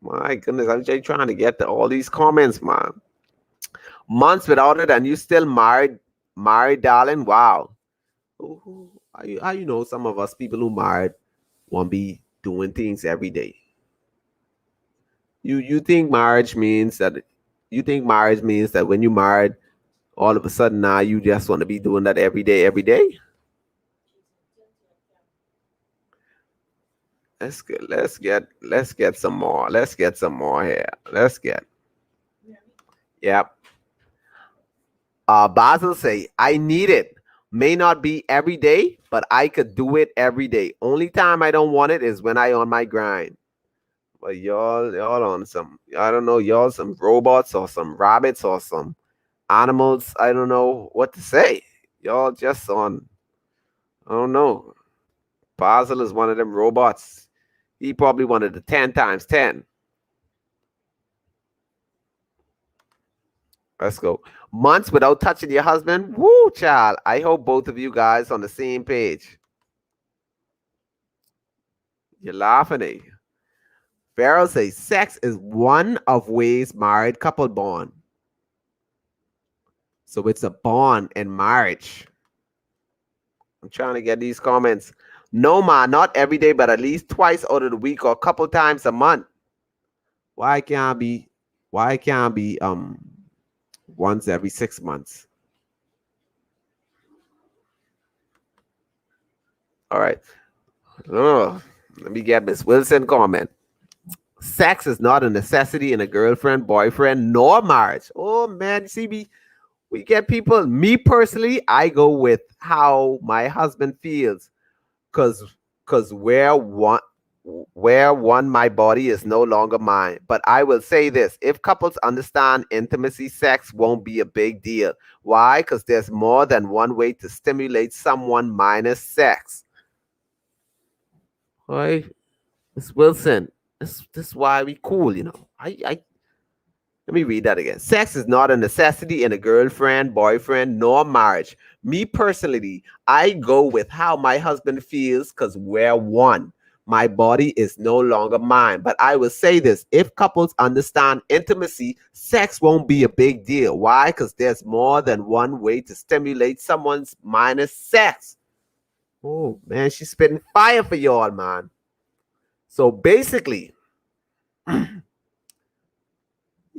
My goodness, I'm just trying to get to all these comments, man. Months without it, and you still married, darling. Wow. How you know some of us people who married won't be doing things every day? You think marriage means that when you married, all of a sudden now you just want to be doing that every day, every day? Let's get some more. Let's get some more here. Let's get. Yep. Basil say, I need it. May not be every day, but I could do it every day. Only time I don't want it is when I on my grind. But y'all on some, I don't know, y'all some robots or some rabbits or some animals. I don't know what to say. Y'all just on, I don't know. Basil is one of them robots. He probably wanted the 10 times 10. Let's go. Months without touching your husband. Woo, child. I hope both of you guys on the same page. You're laughing at you. Farrell says sex is one of ways married couple bond. So it's a bond in marriage. I'm trying to get these comments. No, ma, not every day, but at least twice out of the week or a couple times a month. Why can't be? Why can't be once every 6 months? All right. Oh, let me get Miss Wilson comment. Sex is not a necessity in a girlfriend, boyfriend, nor marriage. Oh man, see we get people. Me personally, I go with how my husband feels, cause cause where one my body is no longer mine. But I will say this: if couples understand intimacy, sex won't be a big deal. Why? Because there's more than one way to stimulate someone minus sex. Right, Miss Wilson. This is why we cool, you know. I Let me read that again. Sex is not a necessity in a girlfriend, boyfriend, nor marriage. Me personally, I go with how my husband feels because we're one. My body is no longer mine. But I will say this: if couples understand intimacy, sex won't be a big deal. Why? Because there's more than one way to stimulate someone's minus sex. Oh, man, she's spitting fire for y'all, man. So basically,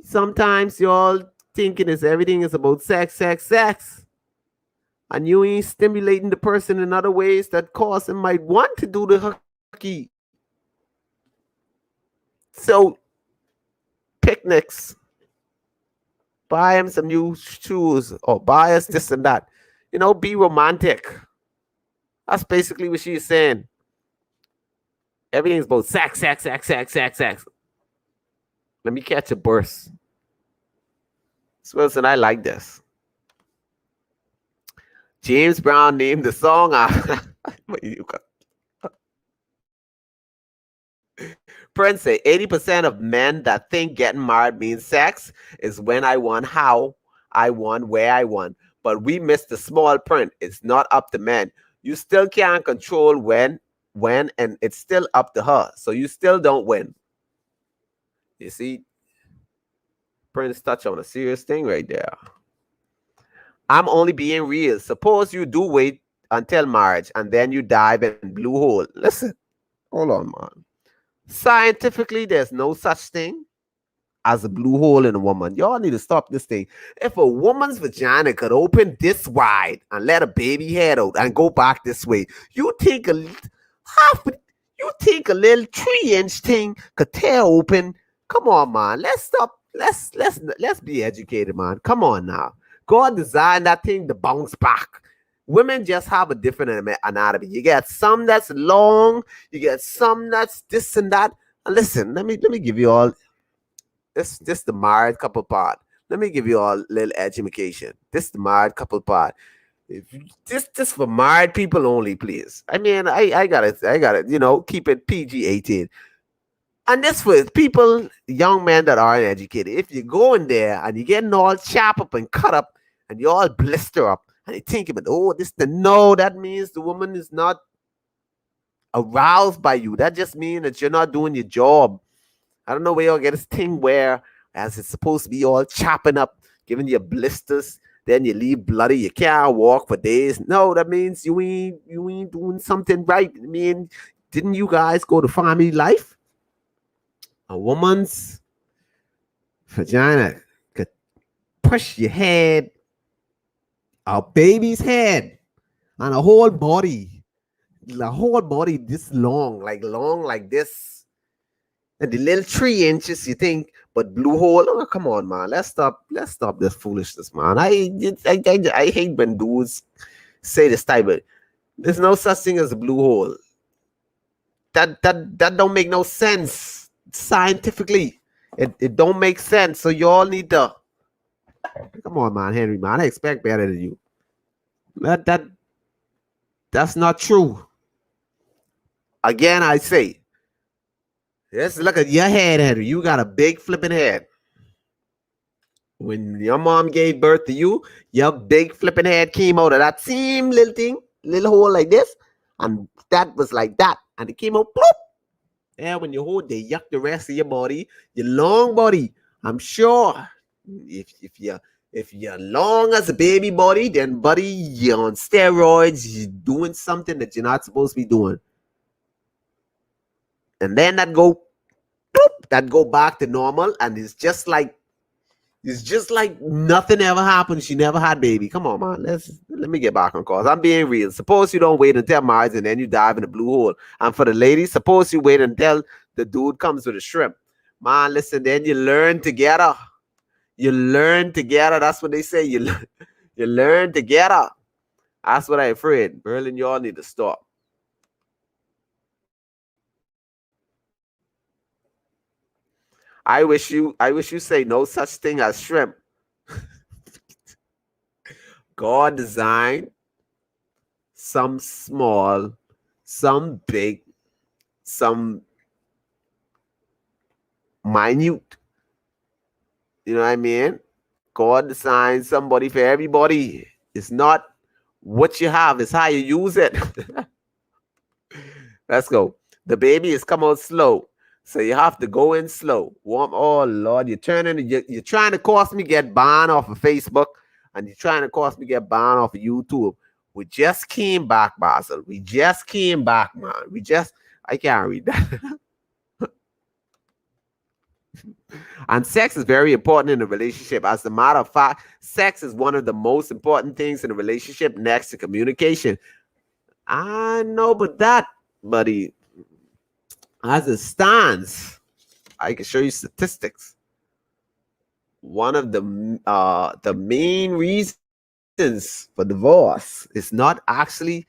sometimes y'all thinking is everything is about sex, sex, sex. And you ain't stimulating the person in other ways that cause him might want to do the hooky. So picnics, buy him some new shoes or buy us this and that. Be romantic. That's basically what she's saying. Everything's about sex, sex, sex, sex, sex, sex. Let me catch a burst. Wilson, I like this. James Brown named the song after. Prince said 80% of men that think getting married means sex is when I want, how I want, where I want. But we missed the small print. It's not up to men. You still can't control when, and it's still up to her. So you still don't win. You see, Prince touched on a serious thing right there. I'm only being real. Suppose you do wait until marriage and then you dive in blue hole. Listen, hold on, man. Scientifically, there's no such thing as a blue hole in a woman. Y'all need to stop this thing. If a woman's vagina could open this wide and let a baby head out and go back this way, you think half, you think a little 3-inch thing could tear open? Come on, man. Let's stop. Let's be educated, man. Come on now. God designed that thing to bounce back. Women just have a different anatomy. You get some that's long, you get some that's this and that. And listen, let me give you all this the married couple part. Let me give you all a little education. This the married couple part. If this for married people only, please. I mean, I got it. You know, keep it PG-18. And this for people, young men that aren't educated. If you go in there and you're getting all chop up and cut up and you all blister up and you think about, oh, this the no, that means the woman is not aroused by you. That just means that you're not doing your job. I don't know where y'all get this thing where as it's supposed to be all chopping up, giving you blisters, then you leave bloody, you can't walk for days. No, that means you ain't doing something right. I mean, didn't you guys go to family life? A woman's vagina could push your head, a baby's head, and a whole body. The whole body this long like this. And the little 3 inches, you think, but blue hole. Oh, come on, man. Let's stop this foolishness, man. I hate when dudes say this type of. There's no such thing as a blue hole. That don't make no sense scientifically. It don't make sense. So y'all need to come on, man, Henry, man. I expect better than you. That's not true. Again, I say, let's look at your head, Henry. You got a big flipping head. When your mom gave birth to you, your big flipping head came out of that same little thing, little hole like this, and that was like that, and it came out, bloop. And when you hold, they yuck the rest of your body, your long body. I'm sure if you're long as a baby body, then buddy, you're on steroids, you're doing something that you're not supposed to be doing. And then that go back to normal, and it's just like nothing ever happened. She never had baby. Come on, man. Let me get back on course. I'm being real. Suppose you don't wait until marriage and then you dive in the blue hole. And for the ladies, suppose you wait until the dude comes with a shrimp. Man, listen, then you learn together. You learn together. That's what they say. You learn together. That's what I'm afraid. Berlin, y'all need to stop. I wish you say no such thing as shrimp. God designed some small, some big, some minute. You know what I mean? God designed somebody for everybody. It's not what you have, it's how you use it. Let's go. The baby is come out slow. So you have to go in slow. Warm. Oh Lord, you're trying to cause me get banned off of Facebook, and you're trying to cause me get banned off of YouTube. We just came back, Basil. We just came back, man. I can't read that. And sex is very important in a relationship. As a matter of fact, sex is one of the most important things in a relationship next to communication. I know, but that, buddy, as it stands, I can show you statistics. One of the main reasons for divorce is not actually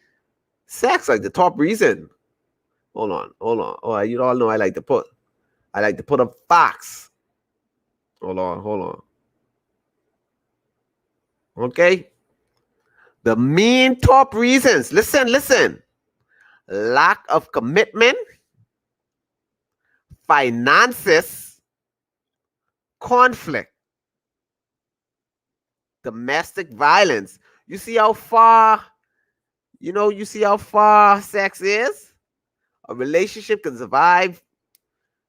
sex, like the top reason. Hold on. Oh, you all know I like to put up facts. Hold on. Okay. The main top reasons, listen, lack of commitment, finances, conflict, domestic violence. You see how far, you see how far sex is? A relationship can survive.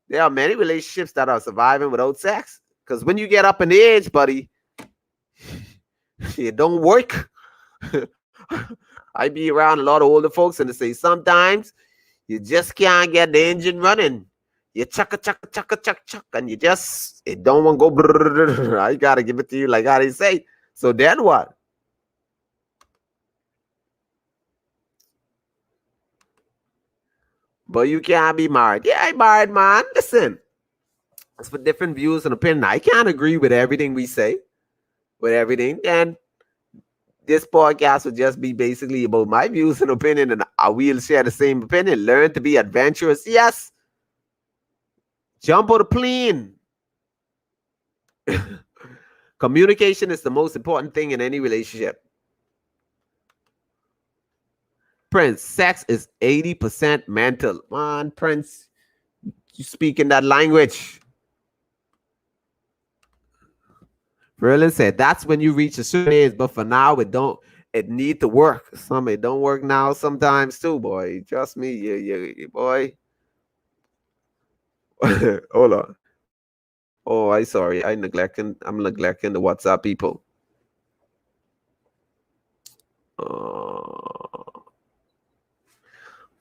There are many relationships that are surviving without sex. Because when you get up in age, buddy, it don't work. I be around a lot of older folks and they say sometimes you just can't get the engine running. You chuck, and you just it don't want to go. Brrr, I gotta give it to you like how they say. So then what? But you can't be married. Yeah, I married, man. Listen, it's for different views and opinion. I can't agree with everything we say, with everything. And this podcast would just be basically about my views and opinion, and I will share the same opinion. Learn to be adventurous. Yes. Jump on the plane. Communication is the most important thing in any relationship. Prince, sex is 80% mental. Man, Prince, you speak in that language. Merlin said that's when you reach a certain age, but for now it need to work. Some it don't work now sometimes too, boy. Trust me, boy. Hold on. Oh, I sorry. I'm neglecting the WhatsApp people.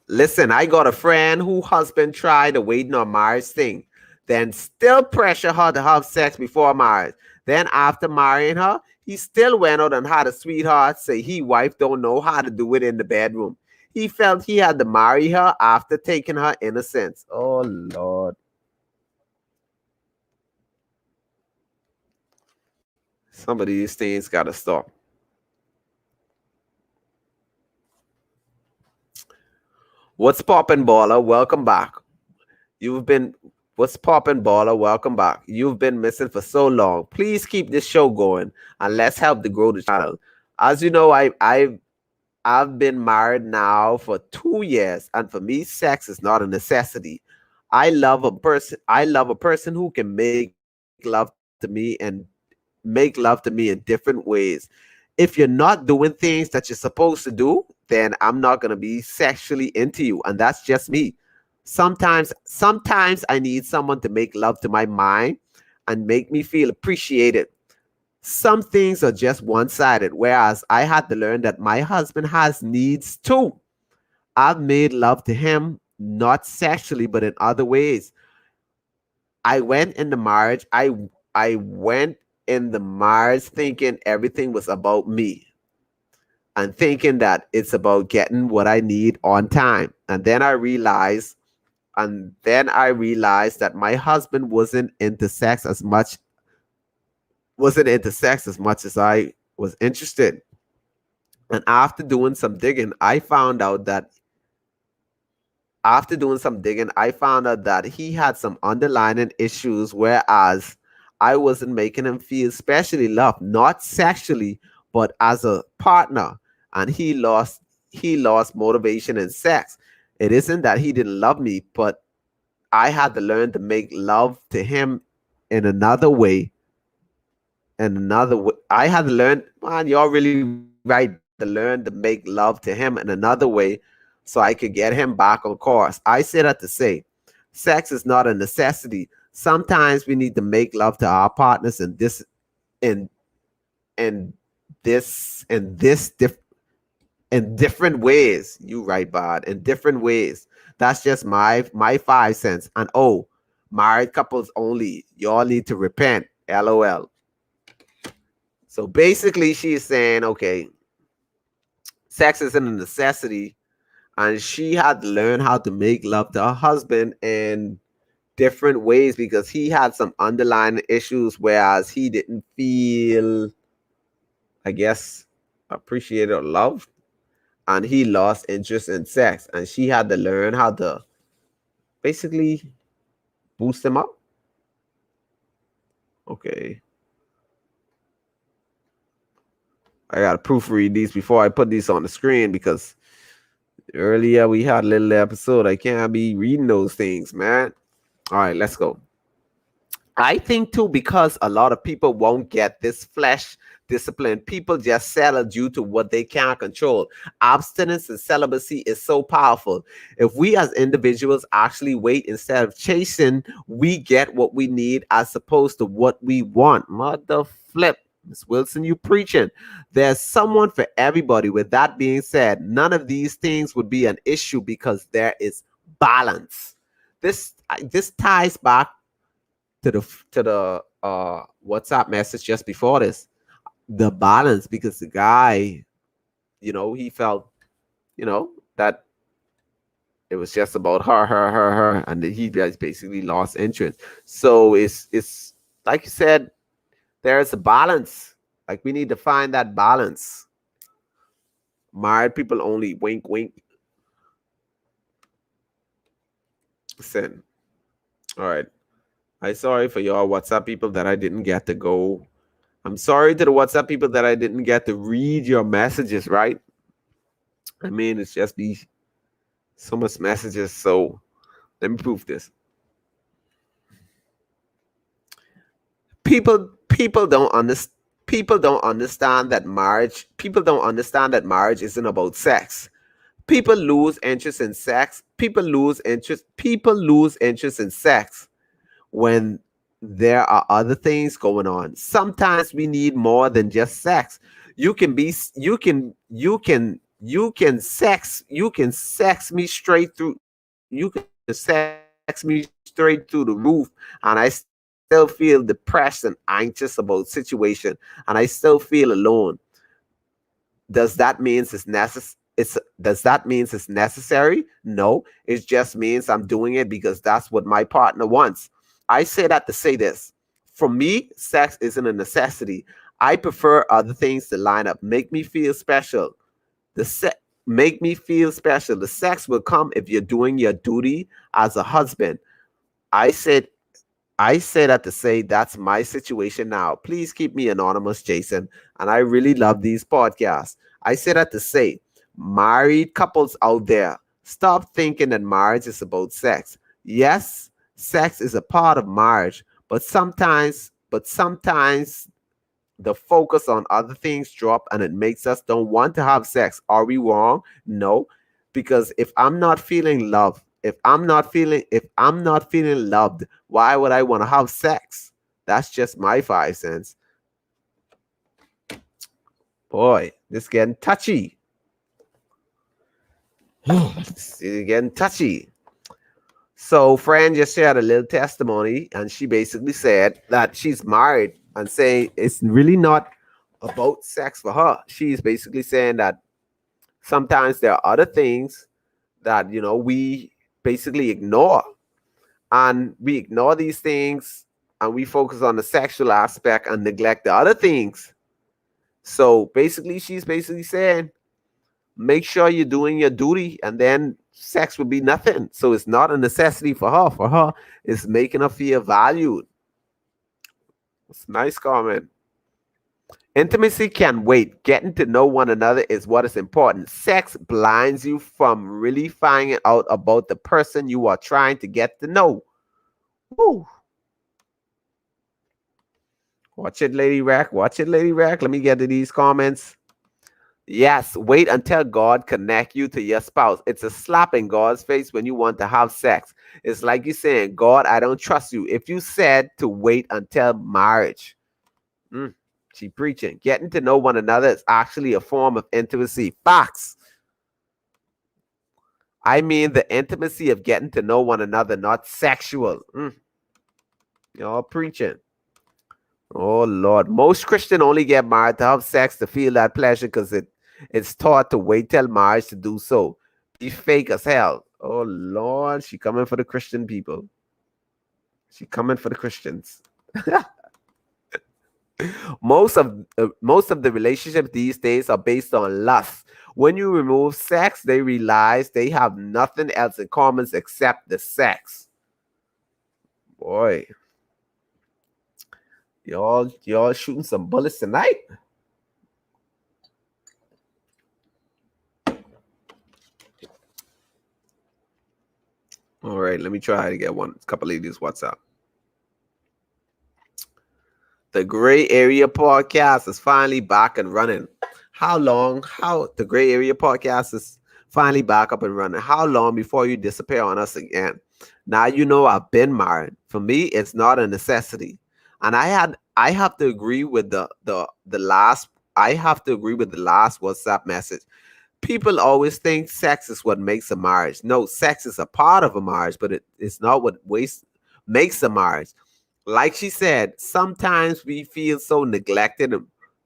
Listen, I got a friend who husband tried the waiting on marriage thing, then still pressure her to have sex before marriage. Then after marrying her, he still went out and had a sweetheart say he wife don't know how to do it in the bedroom. He felt he had to marry her after taking her innocence. Oh Lord. Some of these things gotta stop. What's poppin', baller? Welcome back. You've been What's poppin', baller? Welcome back. You've been missing for so long. Please keep this show going and let's help to grow the channel. As you know, I've been married now for 2 years, and for me, sex is not a necessity. I love a person who can make love to me in different ways. If you're not doing things that you're supposed to do, then I'm not gonna be sexually into you. And that's just me. Sometimes I need someone to make love to my mind and make me feel appreciated. Some things are just one-sided, whereas I had to learn that my husband has needs too. I've made love to him, not sexually, but in other ways. I went in the marriage. I went in the marriage thinking everything was about me and thinking that it's about getting what I need on time. And then I realized that my husband wasn't into sex as much as I was interested. And after doing some digging, I found out that he had some underlying issues, whereas I wasn't making him feel specially loved, not sexually, but as a partner. And he lost motivation in sex. It isn't that he didn't love me, but I had to learn to make love to him in another way. I had to learn, man, you're really right. I had to learn to make love to him in another way so I could get him back on course. I say that to say sex is not a necessity. Sometimes we need to make love to our partners in in this in different ways. You right, Bod, in different ways. That's just my 5 cents. And oh, married couples only. Y'all need to repent. LOL. So basically, she's saying, okay, sex isn't a necessity, and she had to learn how to make love to her husband in different ways because he had some underlying issues, whereas he didn't feel, I guess, appreciated or loved, and he lost interest in sex, and she had to learn how to basically boost him up. Okay. I gotta proofread these before I put these on the screen because earlier we had a little episode. I can't be reading those things, man. All right, let's go. I think too, because a lot of people won't get this flesh discipline. People just settle due to what they can't control. Abstinence and celibacy is so powerful. If we as individuals actually wait instead of chasing, we get what we need as opposed to what we want. Mother flip. Miss Wilson, you preaching. There's someone for everybody. With that being said, none of these things would be an issue because there is balance. This ties back to the WhatsApp message just before this. The balance, because the guy, he felt, that it was just about her, and he just basically lost interest. So it's like you said, there's a balance. Like we need to find that balance. Married people only, wink, wink. Listen. All right. I'm sorry for y'all WhatsApp people that I didn't get to go. I'm sorry to the WhatsApp people that I didn't get to read your messages, right? I mean, it's just be so much messages. So let me prove this. People don't understand. People don't understand that marriage. People don't understand that marriage isn't about sex. People lose interest in sex. People lose interest. People lose interest in sex when there are other things going on. Sometimes we need more than just sex. You can sex me straight through. You can sex me straight through the roof, and I still feel depressed and anxious about situation, and I still feel alone. Does that mean it's necessary? No, it just means I'm doing it because that's what my partner wants. I say that to say this. For me, sex isn't a necessity. I prefer other things to line up. Make me feel special. The se- Make me feel special. The sex will come if you're doing your duty as a husband. I said I say that to say that's my situation now. Please keep me anonymous, Jason. And I really love these podcasts. I say that to say, married couples out there, stop thinking that marriage is about sex. Yes, sex is a part of marriage, but sometimes the focus on other things drop and it makes us don't want to have sex. Are we wrong? No, because if I'm not feeling loved, why would I want to have sex? That's just my 5 cents. Boy, this getting touchy. It's getting touchy. So Fran just shared a little testimony, and she basically said that she's married and saying it's really not about sex for her. She's basically saying that sometimes there are other things that we basically ignore, and we ignore these things and we focus on the sexual aspect and neglect the other things. So basically she's basically saying make sure you're doing your duty, and then sex will be nothing. So it's not a necessity for her. For her, it's making her feel valued. It's a nice comment. Intimacy can wait. Getting to know one another is what is important. Sex blinds you from really finding out about the person you are trying to get to know. Woo. Watch it, Lady Rack. Watch it, Lady Rack. Let me get to these comments. Yes, wait until God connect you to your spouse. It's a slap in God's face when you want to have sex. It's like you saying, God, I don't trust you. If you said to wait until marriage, she preaching. Getting to know one another is actually a form of intimacy. Facts. I mean the intimacy of getting to know one another, not sexual. Y'all preaching. Oh Lord, most Christians only get married to have sex to feel that pleasure because it's taught to wait till marriage to do so. Be fake as hell. Oh Lord, she coming for the Christian people. She coming for the Christians. Most of the relationships these days are based on lust. When you remove sex, they realize they have nothing else in common except the sex. Boy, y'all shooting some bullets tonight. All right, let me try to get one couple of these WhatsApp. The Gray Area Podcast is finally back and running. How long? How the Gray Area Podcast is finally back up and running. How long before you disappear on us again? Now you know I've been married. For me, it's not a necessity. And I have to agree with the last I have to agree with the last WhatsApp message. People always think sex is what makes a marriage. No, sex is a part of a marriage, but it's not what makes a marriage. Like she said, sometimes we feel so neglected.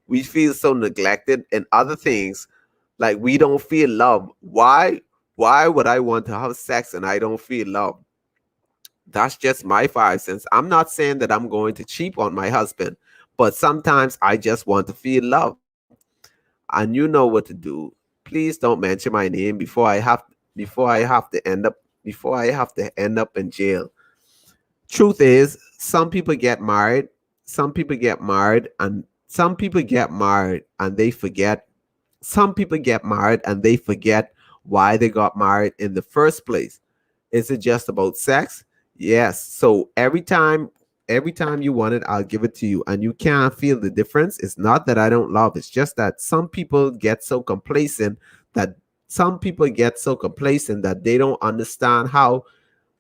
We feel so neglected in other things, like we don't feel love. Why? Why would I want to have sex and I don't feel love? That's just my 5 cents. I'm not saying that I'm going to cheat on my husband, but sometimes I just want to feel love. And you know what to do. Please don't mention my name before I have to end up in jail. Truth is, some people get married, some people get married, and some people get married and they forget. Some people get married and they forget why they got married in the first place. Is it just about sex? Yes. So every time you want it, I'll give it to you. And you can't feel the difference. It's not that I don't love, it's just that that some people get so complacent that they don't understand how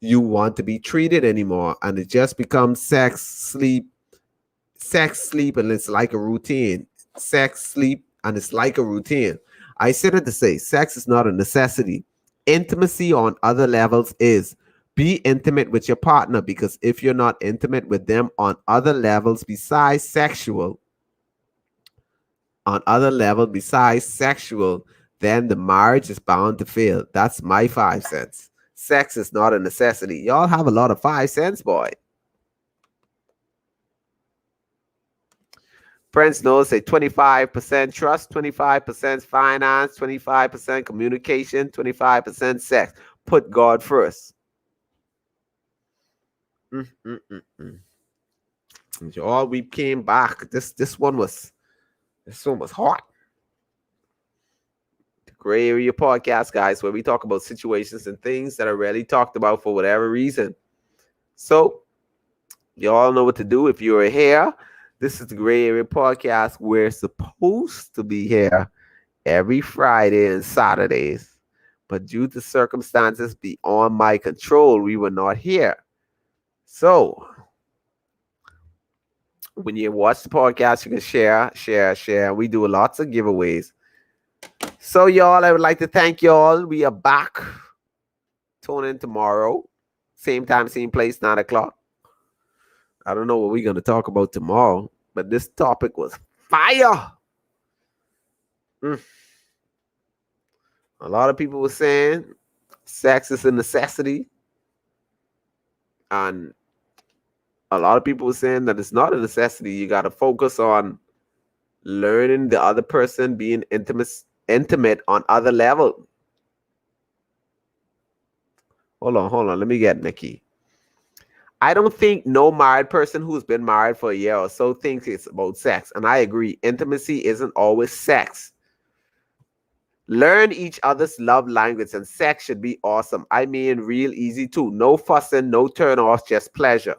you want to be treated anymore. And it just becomes sex, sleep, and it's like a routine. Sex, sleep, and it's like a routine. I said it to say sex is not a necessity. Intimacy on other levels is. Be intimate with your partner, because if you're not intimate with them on other level besides sexual, then the marriage is bound to fail. That's my 5 cents. Sex is not a necessity. Y'all have a lot of 5 cents, boy. Prince knows say 25% trust, 25% finance, 25% communication, 25% sex. Put God first. Y'all, we came back. This one was hot. The Gray Area Podcast, guys, where we talk about situations and things that are rarely talked about for whatever reason. So, y'all know what to do. If you're here, this is the Gray Area Podcast. We're supposed to be here every Friday and Saturdays, but due to circumstances beyond my control, we were not here. So, when you watch the podcast, you can share. We do lots of giveaways. So, y'all, I would like to thank y'all. We are back. Tune in tomorrow. Same time, same place, 9 o'clock. I don't know what we're going to talk about tomorrow, but this topic was fire. A lot of people were saying sex is a necessity. And a lot of people were saying that it's not a necessity. You got to focus on learning the other person, being intimate on other level. Hold on. Let me get Nikki. I don't think no married person who's been married for a year or so thinks it's about sex. And I agree. Intimacy isn't always sex. Learn each other's love language, and sex should be awesome. I mean, real easy too. No fussing, no turn offs, just pleasure.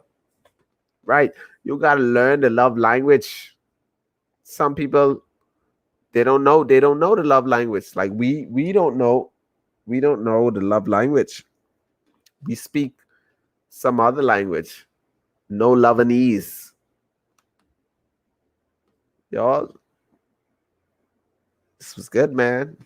Right? You got to learn the love language. Some people, they don't know the love language. Like we don't know the love language. We speak some other language. No Lebanese. Y'all, this was good, man.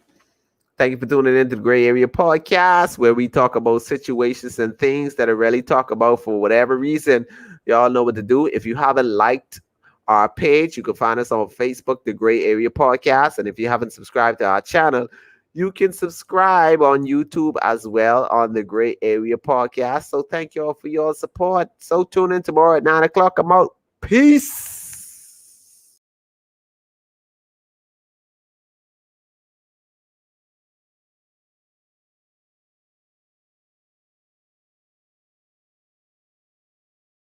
Thank you for tuning into the Gray Area Podcast, where we talk about situations and things that are rarely talked about for whatever reason. Y'all know what to do. If you haven't liked our page, you can find us on Facebook, the Gray Area Podcast. And if you haven't subscribed to our channel, you can subscribe on YouTube as well on the Gray Area Podcast. So thank you all for your support. So tune in tomorrow at 9 o'clock. I'm out. Peace.